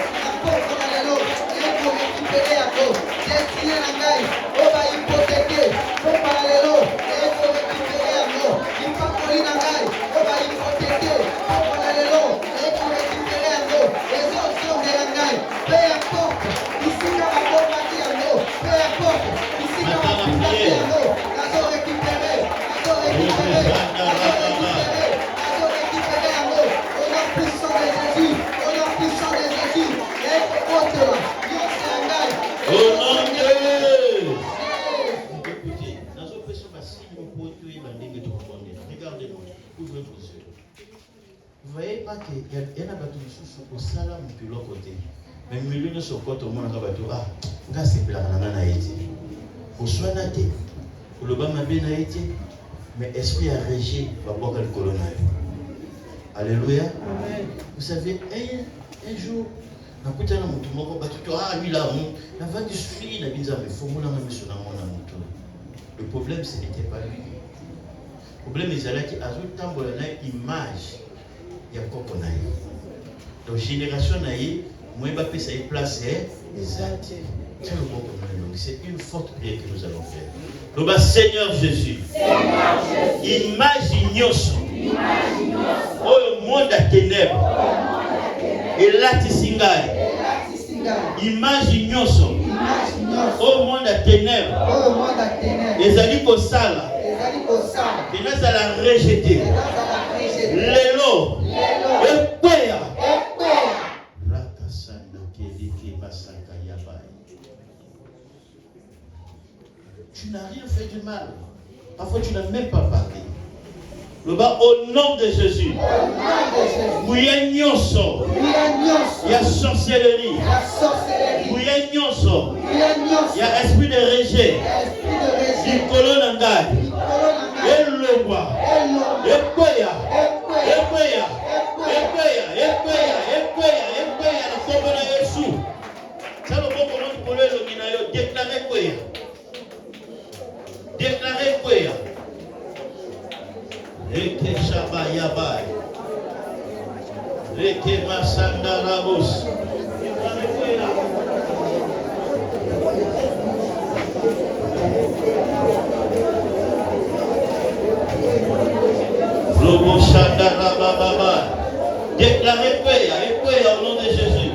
destiné à Naï, on va hypothéquer, pour parallèlo, et il faut récupérer un mot. Il faut qu'on ait Naï, on va hypothéquer, pour parallèlo, et il faut récupérer un mot. Les autres sont des Naï, peu importe, ici on va combattre un mot, peu importe, ici on va combattre un mot, on va récupérer un mot, on a puissant de Jésus, et autre là. Au nom de Dieu. Écoutez, dans une question facile, vous pouvez tuer la ligne de répondre. Regardez-moi, ouvrez vos yeux. Vous voyez pas qu'il y a un bateau au salam de l'autre côté. Mais le milieu de ce côté, au moins, un bateau. Ah, gars, c'est plat, on a été. Au soin naté, au Lobama bien été, mais esprit a régé, va voir quel colonel. Alléluia. Vous savez, un jour, le problème, ce n'était pas lui. Le problème, c'est qu'il a une image. Il y a quoi qu'on a eu. Donc, génération a eu, moi, je vais place exact. C'est une forte prière que nous allons faire. Donc, Seigneur Jésus, imagine-nous au monde à ténèbres. Et là, imagine-nous au monde à ténèbres. Les alliés au sala. Les gens à la rejeter. L'élo. Tu n'as rien fait de mal. Parfois, tu n'as même pas parlé. Le bas au nom de Jésus. Il y a sorcellerie. Il y a esprit de rejet. Du colon nangai. Et le bois. Et koya. Ça le bon comment pour le minayo déclarer koya. Déclarer koya. Reke Shaba Yabai. Reke Masanda Rabos. Lobo Shanda Rababa. Déclarez paix au nom de Jésus.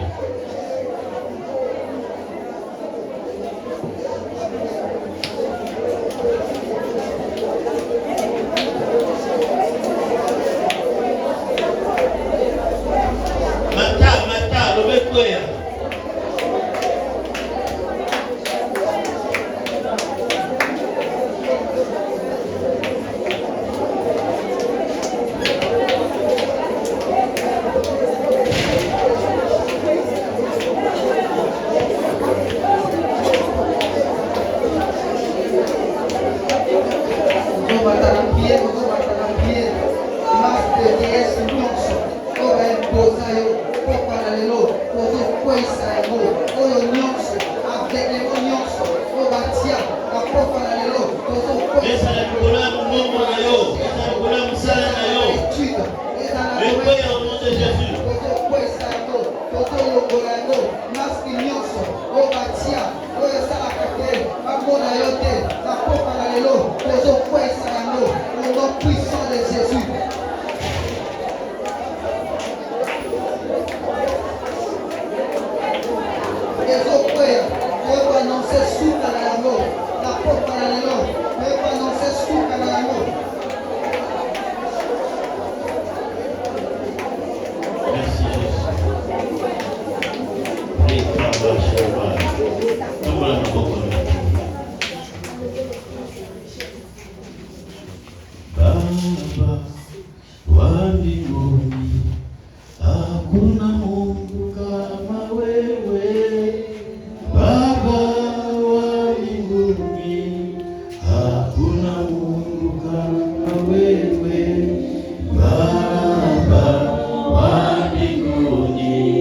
Baba wa mbinguni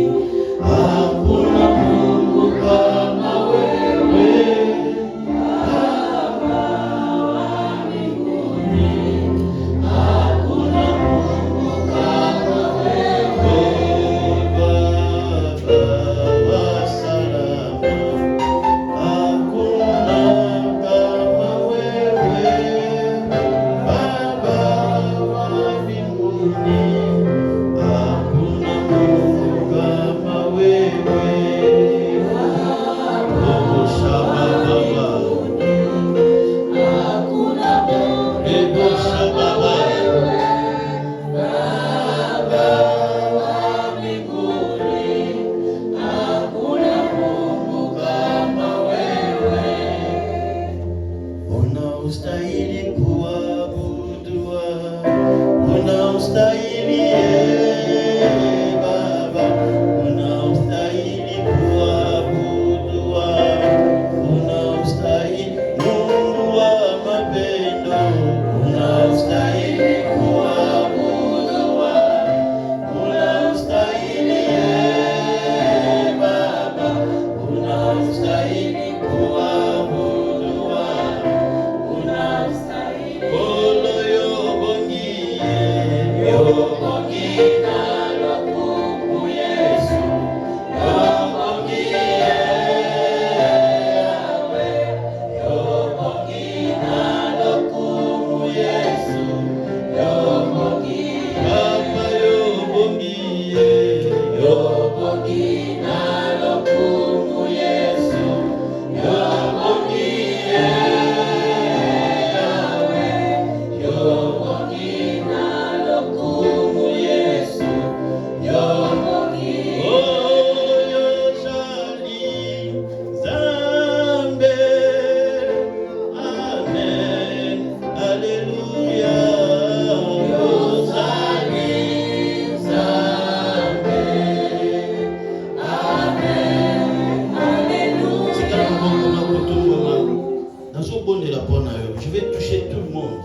Je vais toucher tout le monde.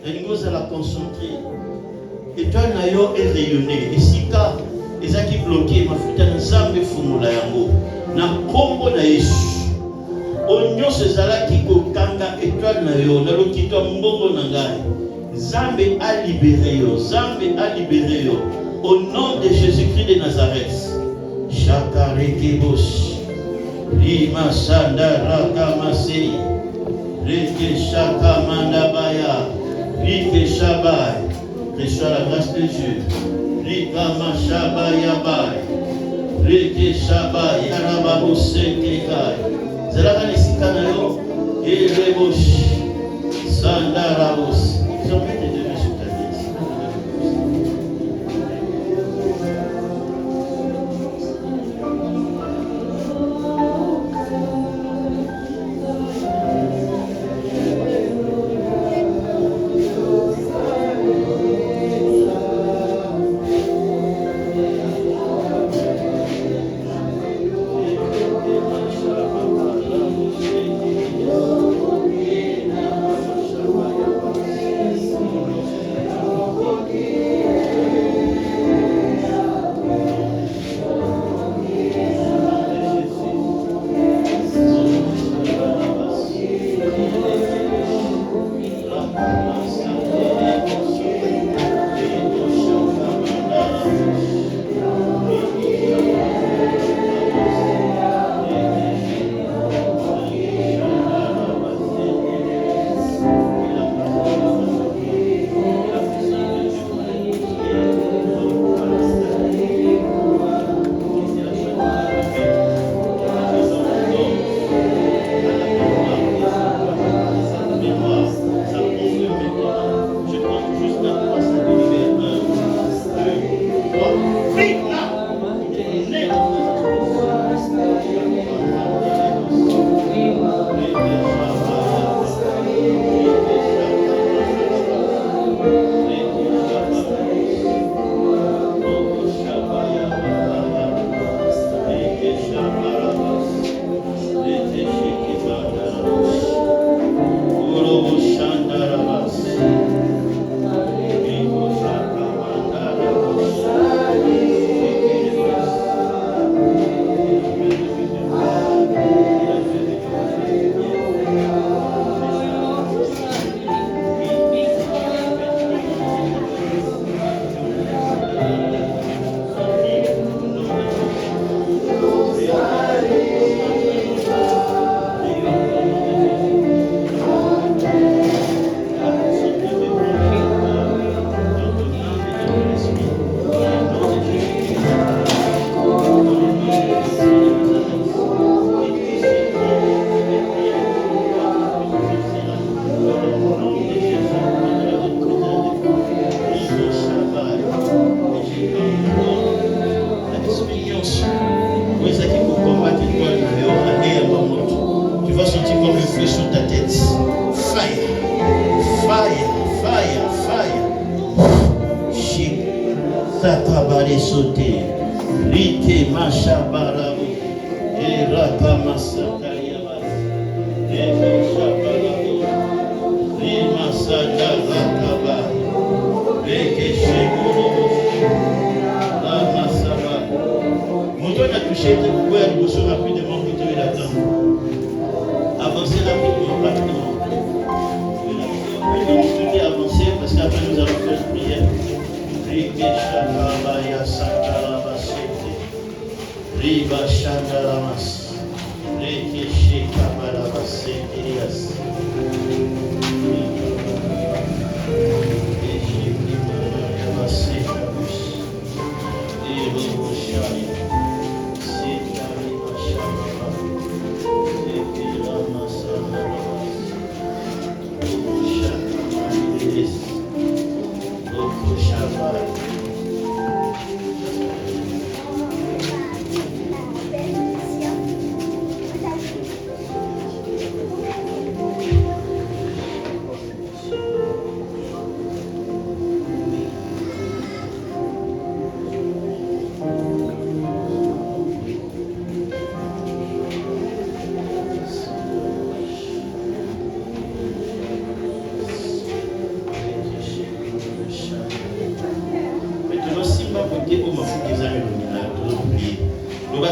Et nous allons concentrer. Et toi, Nayo est rayonné. Et si cas, les acquis bloqués, ma fuite en zambe fumula yango. Na kombo na Yesu. Onyo sezala ki kokanga étoile Nayo. Nalo kitwa mbongo nangai. Zambe a libéré yo. Zambe a libéré yo. Au nom de Jésus-Christ de Nazareth. Shakareke bosh. Lima sandara kamasei. Rike shaka mandabaya. Rike shabai. Reçois la grâce de Dieu. Rika mashabaya bai. Rike shabai. Yarababo sekekai. Zalaka nisikana yo. Erebosh. Sandarabos. Ils ont mis tes deux mains sur ta tête. Rasta kabare sote. Rike mashabarabu. Eraka masaka yaba. Rike shabarabu. Rima sada rakaba. Rike shekuru. La masaba. Moto n'a touché tes couverts, vous serez rapidement que tu es là-dedans. Avancez rapidement. Nous devons avancer parce qu'après nous allons faire une prière. Rike shababaya sakarabasete. Riba shandaramas. Rike shekabarabasete rias.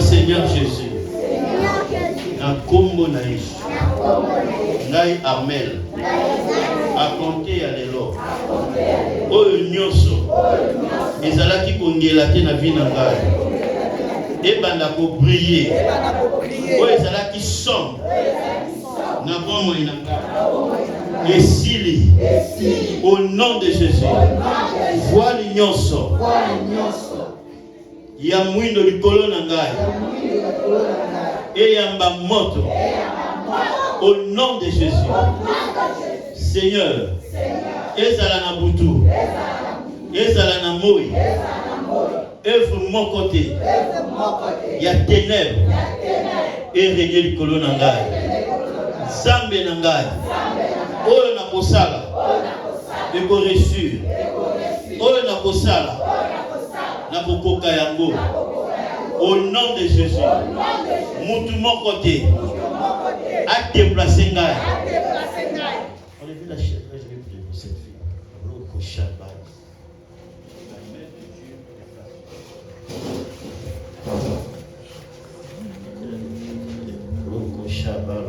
Seigneur Jésus, un combo naïf, naï Armel, a compté à l'élo, oyo nyoso, ezalaki kongela te na vie na ngai, ebanda ko briller, oyo ezalaki som, na bomoi na ngai, esili, au nom de Jésus, voile nyoso. Ya mwindo likolo na ngai eyamba moto au nom de Jésus. Seigneur, ezala na butu, ezala na moi, œuvre mon côté, ya ténèbres et régner likolo na ngai, zambe na ngai, oyo na kosala, eko reçu, oyo na kosala, au nom de Jésus, mutu mon côté, a déplacé Ngai. On a vu la chaise, je vais prier pour cette fille. Roko Shabbat. Roko Shabbat,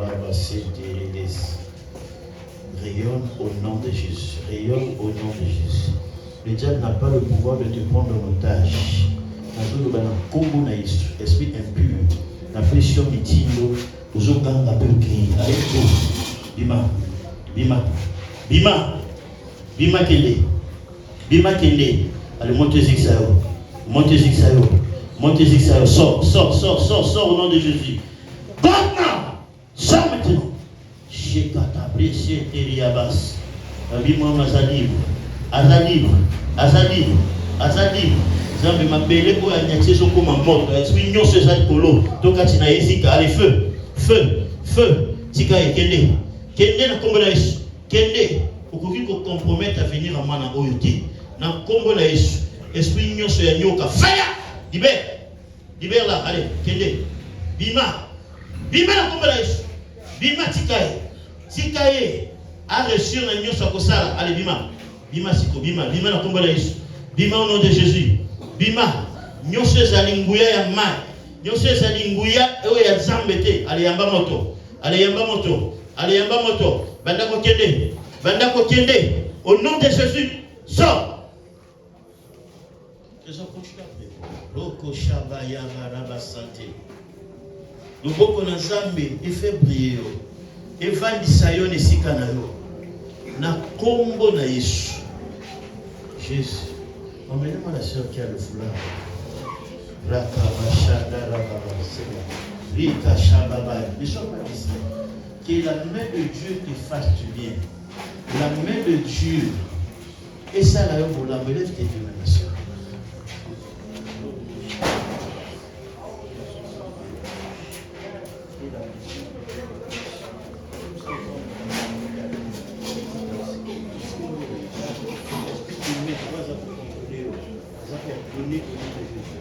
rayonne au nom de Jésus. Rayonne au nom de Jésus. Le diable n'a pas le pouvoir de te prendre en otage. Esprit impur, la pression mitindo, aux organes d'appeler, avec tout. Bima, bima, bima, bima kende, bima kende. Allez, montez zigzao, montez zigzao, montez zigzao. Sors au nom de Jésus. Maintenant, sors maintenant. Shekata, blessé, Teriabas. Bima, Mazalibre. Azalibre. Zambe mabele ko anyakse soko mamoto. Esprit nyonso ezali kolo. Toka tina ezika. Allez, feu. Tika ekende. Kende na kombo na Yesu. Kende. Okoki ko compromettre à venir à mana oyo te. Na kombo na Yesu. Esprit nyonso ya nyoka. Fire. Libère là. Allez, kende. Bima na kombo na Yesu. Bima tikaye. A reçu na nyonso akosala. Allez, bima na kombo na Yesu. Bima au nom de Jésus. Bima nyonso ezali nguya ya mai, nyonso ezali nguya oyo ya nzambe te. Aliyamba moto. Banda ko kende au nom de Jésus. Sors. Roko Shabaya Maraba Santé. Luboko na nzambe efe briller yo. Evandisa yo nesika na yo. Na kombo na Yesu. Jésus. Emmenez-moi la sœur qui a le foulard. Ne sois pas distrait. Que la main de Dieu te fasse du bien. La main de Dieu. Et ça, là, vous la relève tes deux mains, ma sœur. Okay. Donnez au nom de Jésus.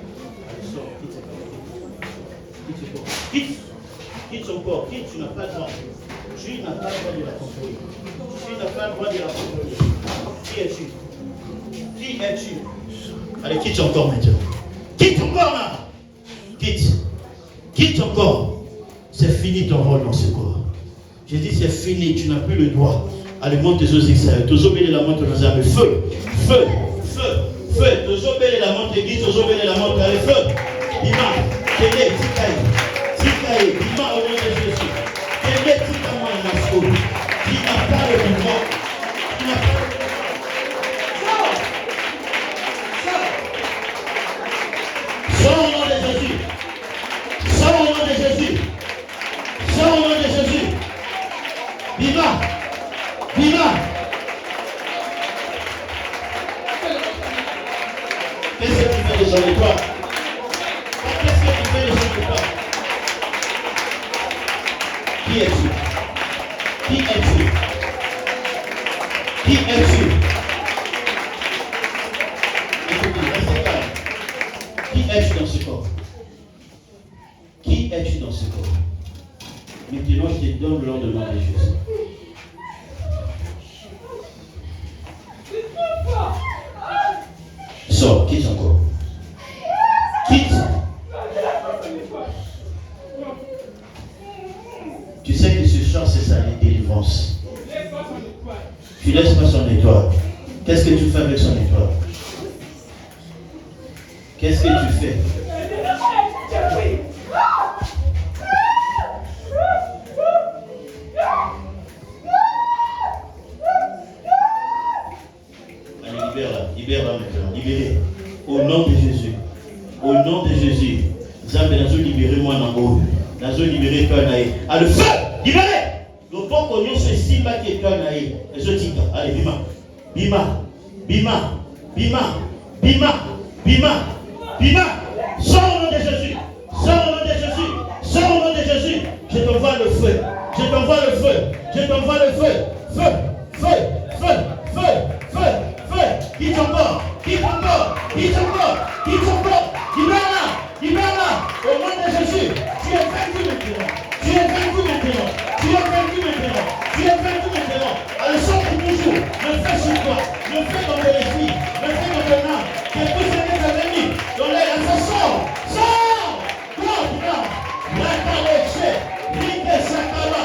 Allez, sors, quitte ce corps. Quitte son corps. Quitte, tu n'as pas le droit. Tu n'as pas le droit de la contrôler. Tu n'as pas le droit de la contrôler. Qui es-tu? Qui es-tu? Allez, quitte ton corps maintenant. Quitte ton corps là. Quitte ton corps. C'est fini ton rôle dans ce corps. J'ai dit c'est fini, tu n'as plus le droit. Allez, monte tes os extérieurs. Tu obéis la montre dans un feu. Feu. Tu obéis la montre l'église, tu obéis la montre. Allez, feu. Bima, Télé, Tikaï, Bima au nom de Jésus. Télé, Tikaï, Masco. Qui n'a pas le pouvoir. Qui n'a pas le Sors au nom de Jésus. Sors au nom de Jésus. Sors au nom de Jésus. Bima. Qu'est-ce que tu fais de son étoile? Qu'est-ce que tu fais de son étoile? Qui es-tu? Écoutez, restez calme. Qui es-tu dans ce corps? Maintenant, je te donne le lendemain des choses. Sors, quitte encore. Quitte. Tu sais que ce chant, c'est sa délivrance. Tu laisses pas son étoile. Qu'est-ce que tu fais avec son étoile? Qu'est-ce que tu fais? Libère-la maintenant, libérez. Au nom de Jésus. Zambé, nous libérez-moi dans l'eau. Nous libérez toi, Naï. À le feu, libérez. Le bon cognon, c'est Simba qui est toi, Naï. Allez, Bima. Sors au nom de Jésus. Je t'envoie le feu. Quitte encore. Libère-la. Au nom de Jésus. Tu es vaincu maintenant. Allez, sors toujours. Le feu sur toi. Le feu dans tes esprits. Le feu dans ton âme. Que tout ce qui est venu dans l'air, ça sort. Toi, la caloche. Rike Sakara.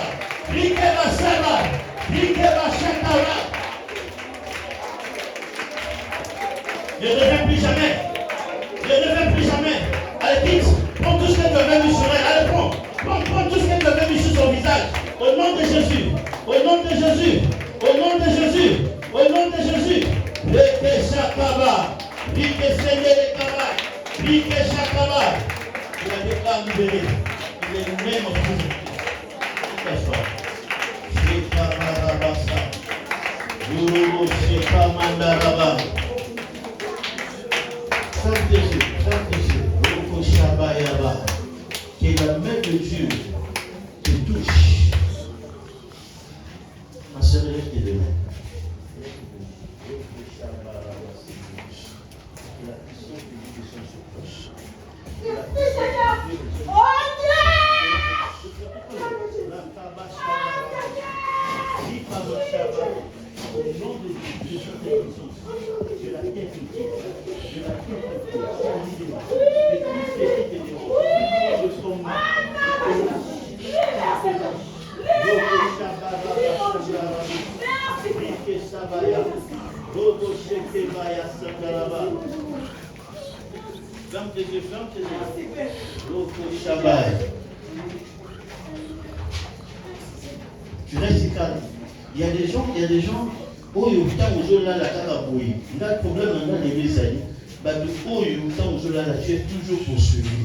Ne reviens plus jamais. Allez, quitte. Prends tout ce que tu as mis sur elle. Allez, prends tout ce que tu as mis sur son visage. Au nom de Jésus. Rike Sakaba. Rike Sakaba. Il a des cas libérés. Il est le même en tout. Saint-Jésus, que la main de Dieu te touche. Ma sœur, lève tes deux mains. La puissance de Dieu se touche. Au nom de Dieu, de la tête de Dieu, de son nom, ferme tes yeux. Tu restes calme. Il y a des gens, oh, il y a la problème dans l'église. Oh, tu es toujours poursuivi.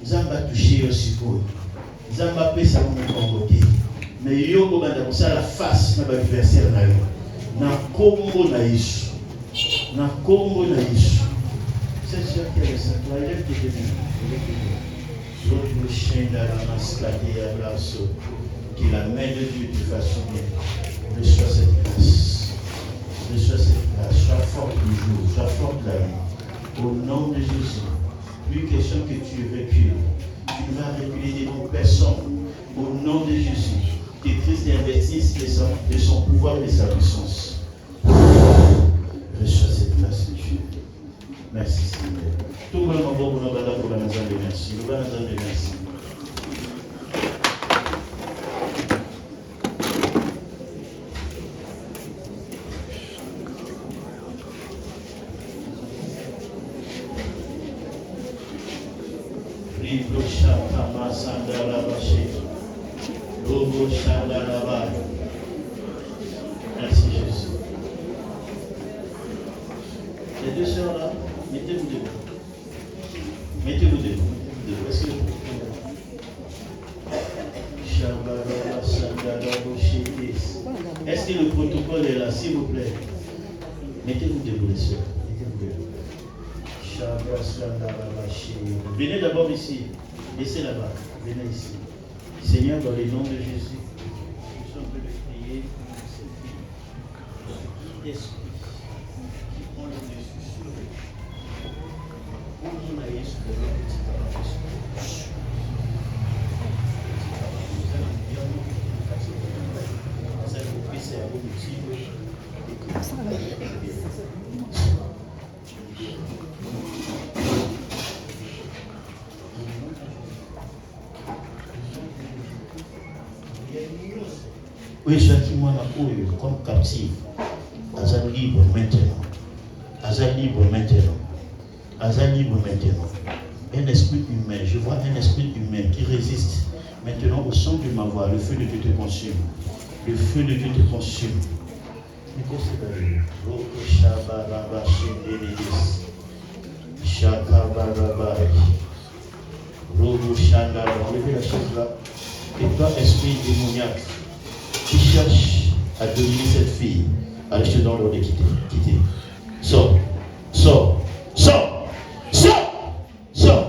Zamba touché aussi pour Zamba peut ça mon côté. Mais yo ça la face na l'adversaire na yo. Na kombo na Yesu. C'est sûr qu'il y a ça. La lèvre qui est l'autre le chien de la mascate et abraço. Que la main de Dieu te fasse bien. Reçois cette grâce. Sois fort toujours. Sois forte la vie. Au nom de Jésus, plus question que tu recules. Tu ne vas reculer devant personne. Au nom de Jésus, que Christ investisse de son pouvoir et de sa puissance. Reçois cette grâce de Dieu. Merci Seigneur. Tout le monde pour nous pour la maison de merci. Nous allons de merci. Merci Jésus. Les deux sœurs là, mettez-vous debout. Mettez-vous debout. Est-ce que est-ce que le protocole est là, s'il vous plaît? Mettez-vous debout, les sœurs. Mettez-vous debout. Venez d'abord ici. Laissez là-bas. Venez ici. Seigneur, dans le nom de Jésus, nous sommes venus prier pour cette fille. Esprit qui prend le dessus sur le pour nous aller sur le petit parapluie. Ça vous fait c'est à vous oui, chacun comme captif. Aza libre maintenant. Aza libre maintenant. Aza libre maintenant. Un esprit humain, je vois un esprit humain qui résiste maintenant au son de ma voix. Le feu de Dieu te consume. Le feu de Dieu te consume. Enlevez la chose là. Et toi, esprit démoniaque, qui cherche à dominer cette fille, allez, je te donne l'ordre de quitter. Sors.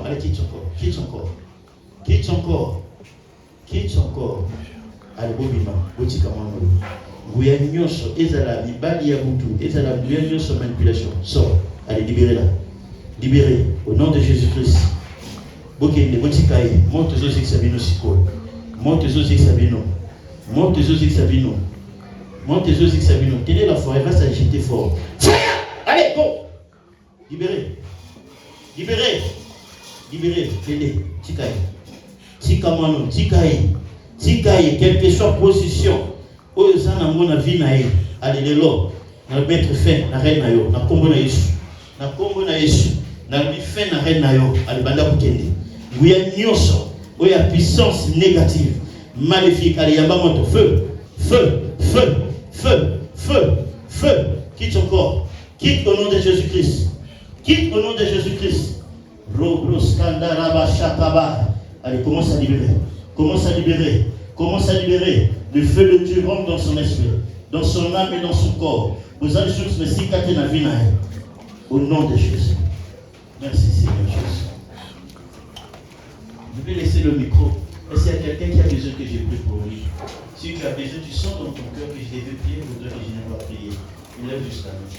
Allez, quitte son corps. Allez, Bobima, Botika Mamolo. Gouya Nyoso, Ezala, Libali Yabutu, Ezala, Gouya Nyoso, manipulation. Sors. Allez, libérez-la. Libérez, au nom de Jésus-Christ. Bokende, Botikaï, monte aux Zik Sabino Siko. Monte aux Zik Sabino. Tenez la forêt, va s'agiter fort. Allez, go! Libérez. Tenez, Tikaï, quelle que soit position, aux anamona vinaï, allez, les lots, na mettre fin, na reine nayo, na kombo na Yesu, na lui fin na reine nayo, allez, banda kutende. Vous y nyoso, où y a puissance négative, maléfique, allez, yamba moto, feu. Quitte son corps. Quitte au nom de Jésus-Christ. Allez, commence à libérer. Le feu de Dieu rentre dans son esprit, dans son âme et dans son corps. Vous allez sur ce cicatrice dans la vie. Au nom de Jésus. Merci Seigneur Jésus. Je vais laisser le micro. Est-ce qu'il y a quelqu'un qui a besoin que je prie pour lui? Si tu as besoin, tu sens dans ton cœur que je devais prier, ou que je n'ai pas prié. Il lève juste la main.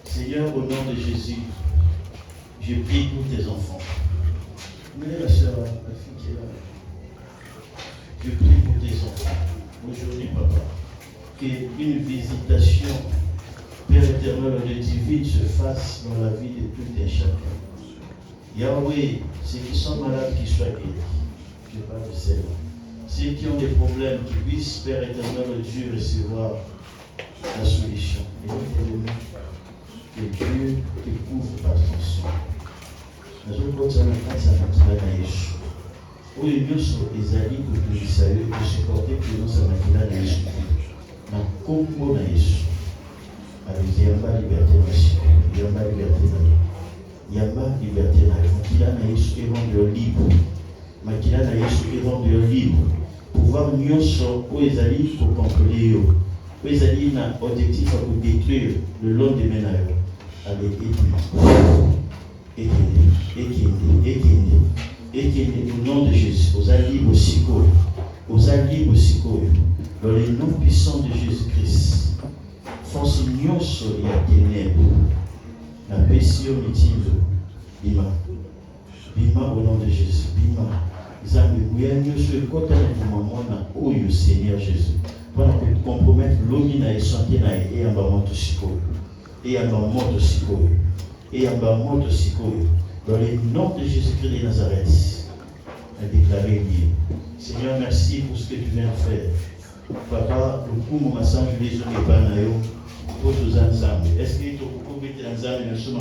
Seigneur, au nom de Jésus, je prie pour tes enfants. Mais la soeur, la fille qui est là. Je prie pour tes enfants. Aujourd'hui, papa, qu'une visitation, Père éternel, de divine se fasse dans la vie de tout un chacun. Yahweh, ceux qui sont malades, qu'ils soient guéris. Je parle de celle-là. Ceux qui ont des problèmes, qui puissent, Père éternel, Dieu, recevoir la solution. Et donc, que Dieu te couvre par son sang. Nous allons continuer à faire ça. Oui, nous sommes des alliés pour que nous sachions de supporter que nous sommes là dans Jésus. Dans le combo de Jésus. Alors, il y a une liberté dans le il y a une liberté dans le il y a une liberté dans le libre. Makila na Yesu est rendu libre. Pouvoir mieux pour les alliés pour contrôler eux. Pour les alliés n'a objectif à vous détruire le long des ménages. Allez, éteignez au nom de Jésus. Aux alliés aussi dans les noms puissants de Jésus-Christ. Force mieux sur les ténèbres. La pétition mitive. Bima. Bima au nom de Jésus. Bima. Zambi, nous sommes côté de maman na oyo Seigneur Jésus. Pour ne compromettre l'homme na santé na et en bas moto siko. Et en bas moto siko. Et en bas moto siko. Dans le nom de Jésus-Christ de Nazareth. A déclaré lié. Seigneur, merci pour ce que tu viens de faire. Papa, le coup, mon massage, les gens qui parlent pour tous ensemble. Est-ce que tu peux mettre ensemble le chemin?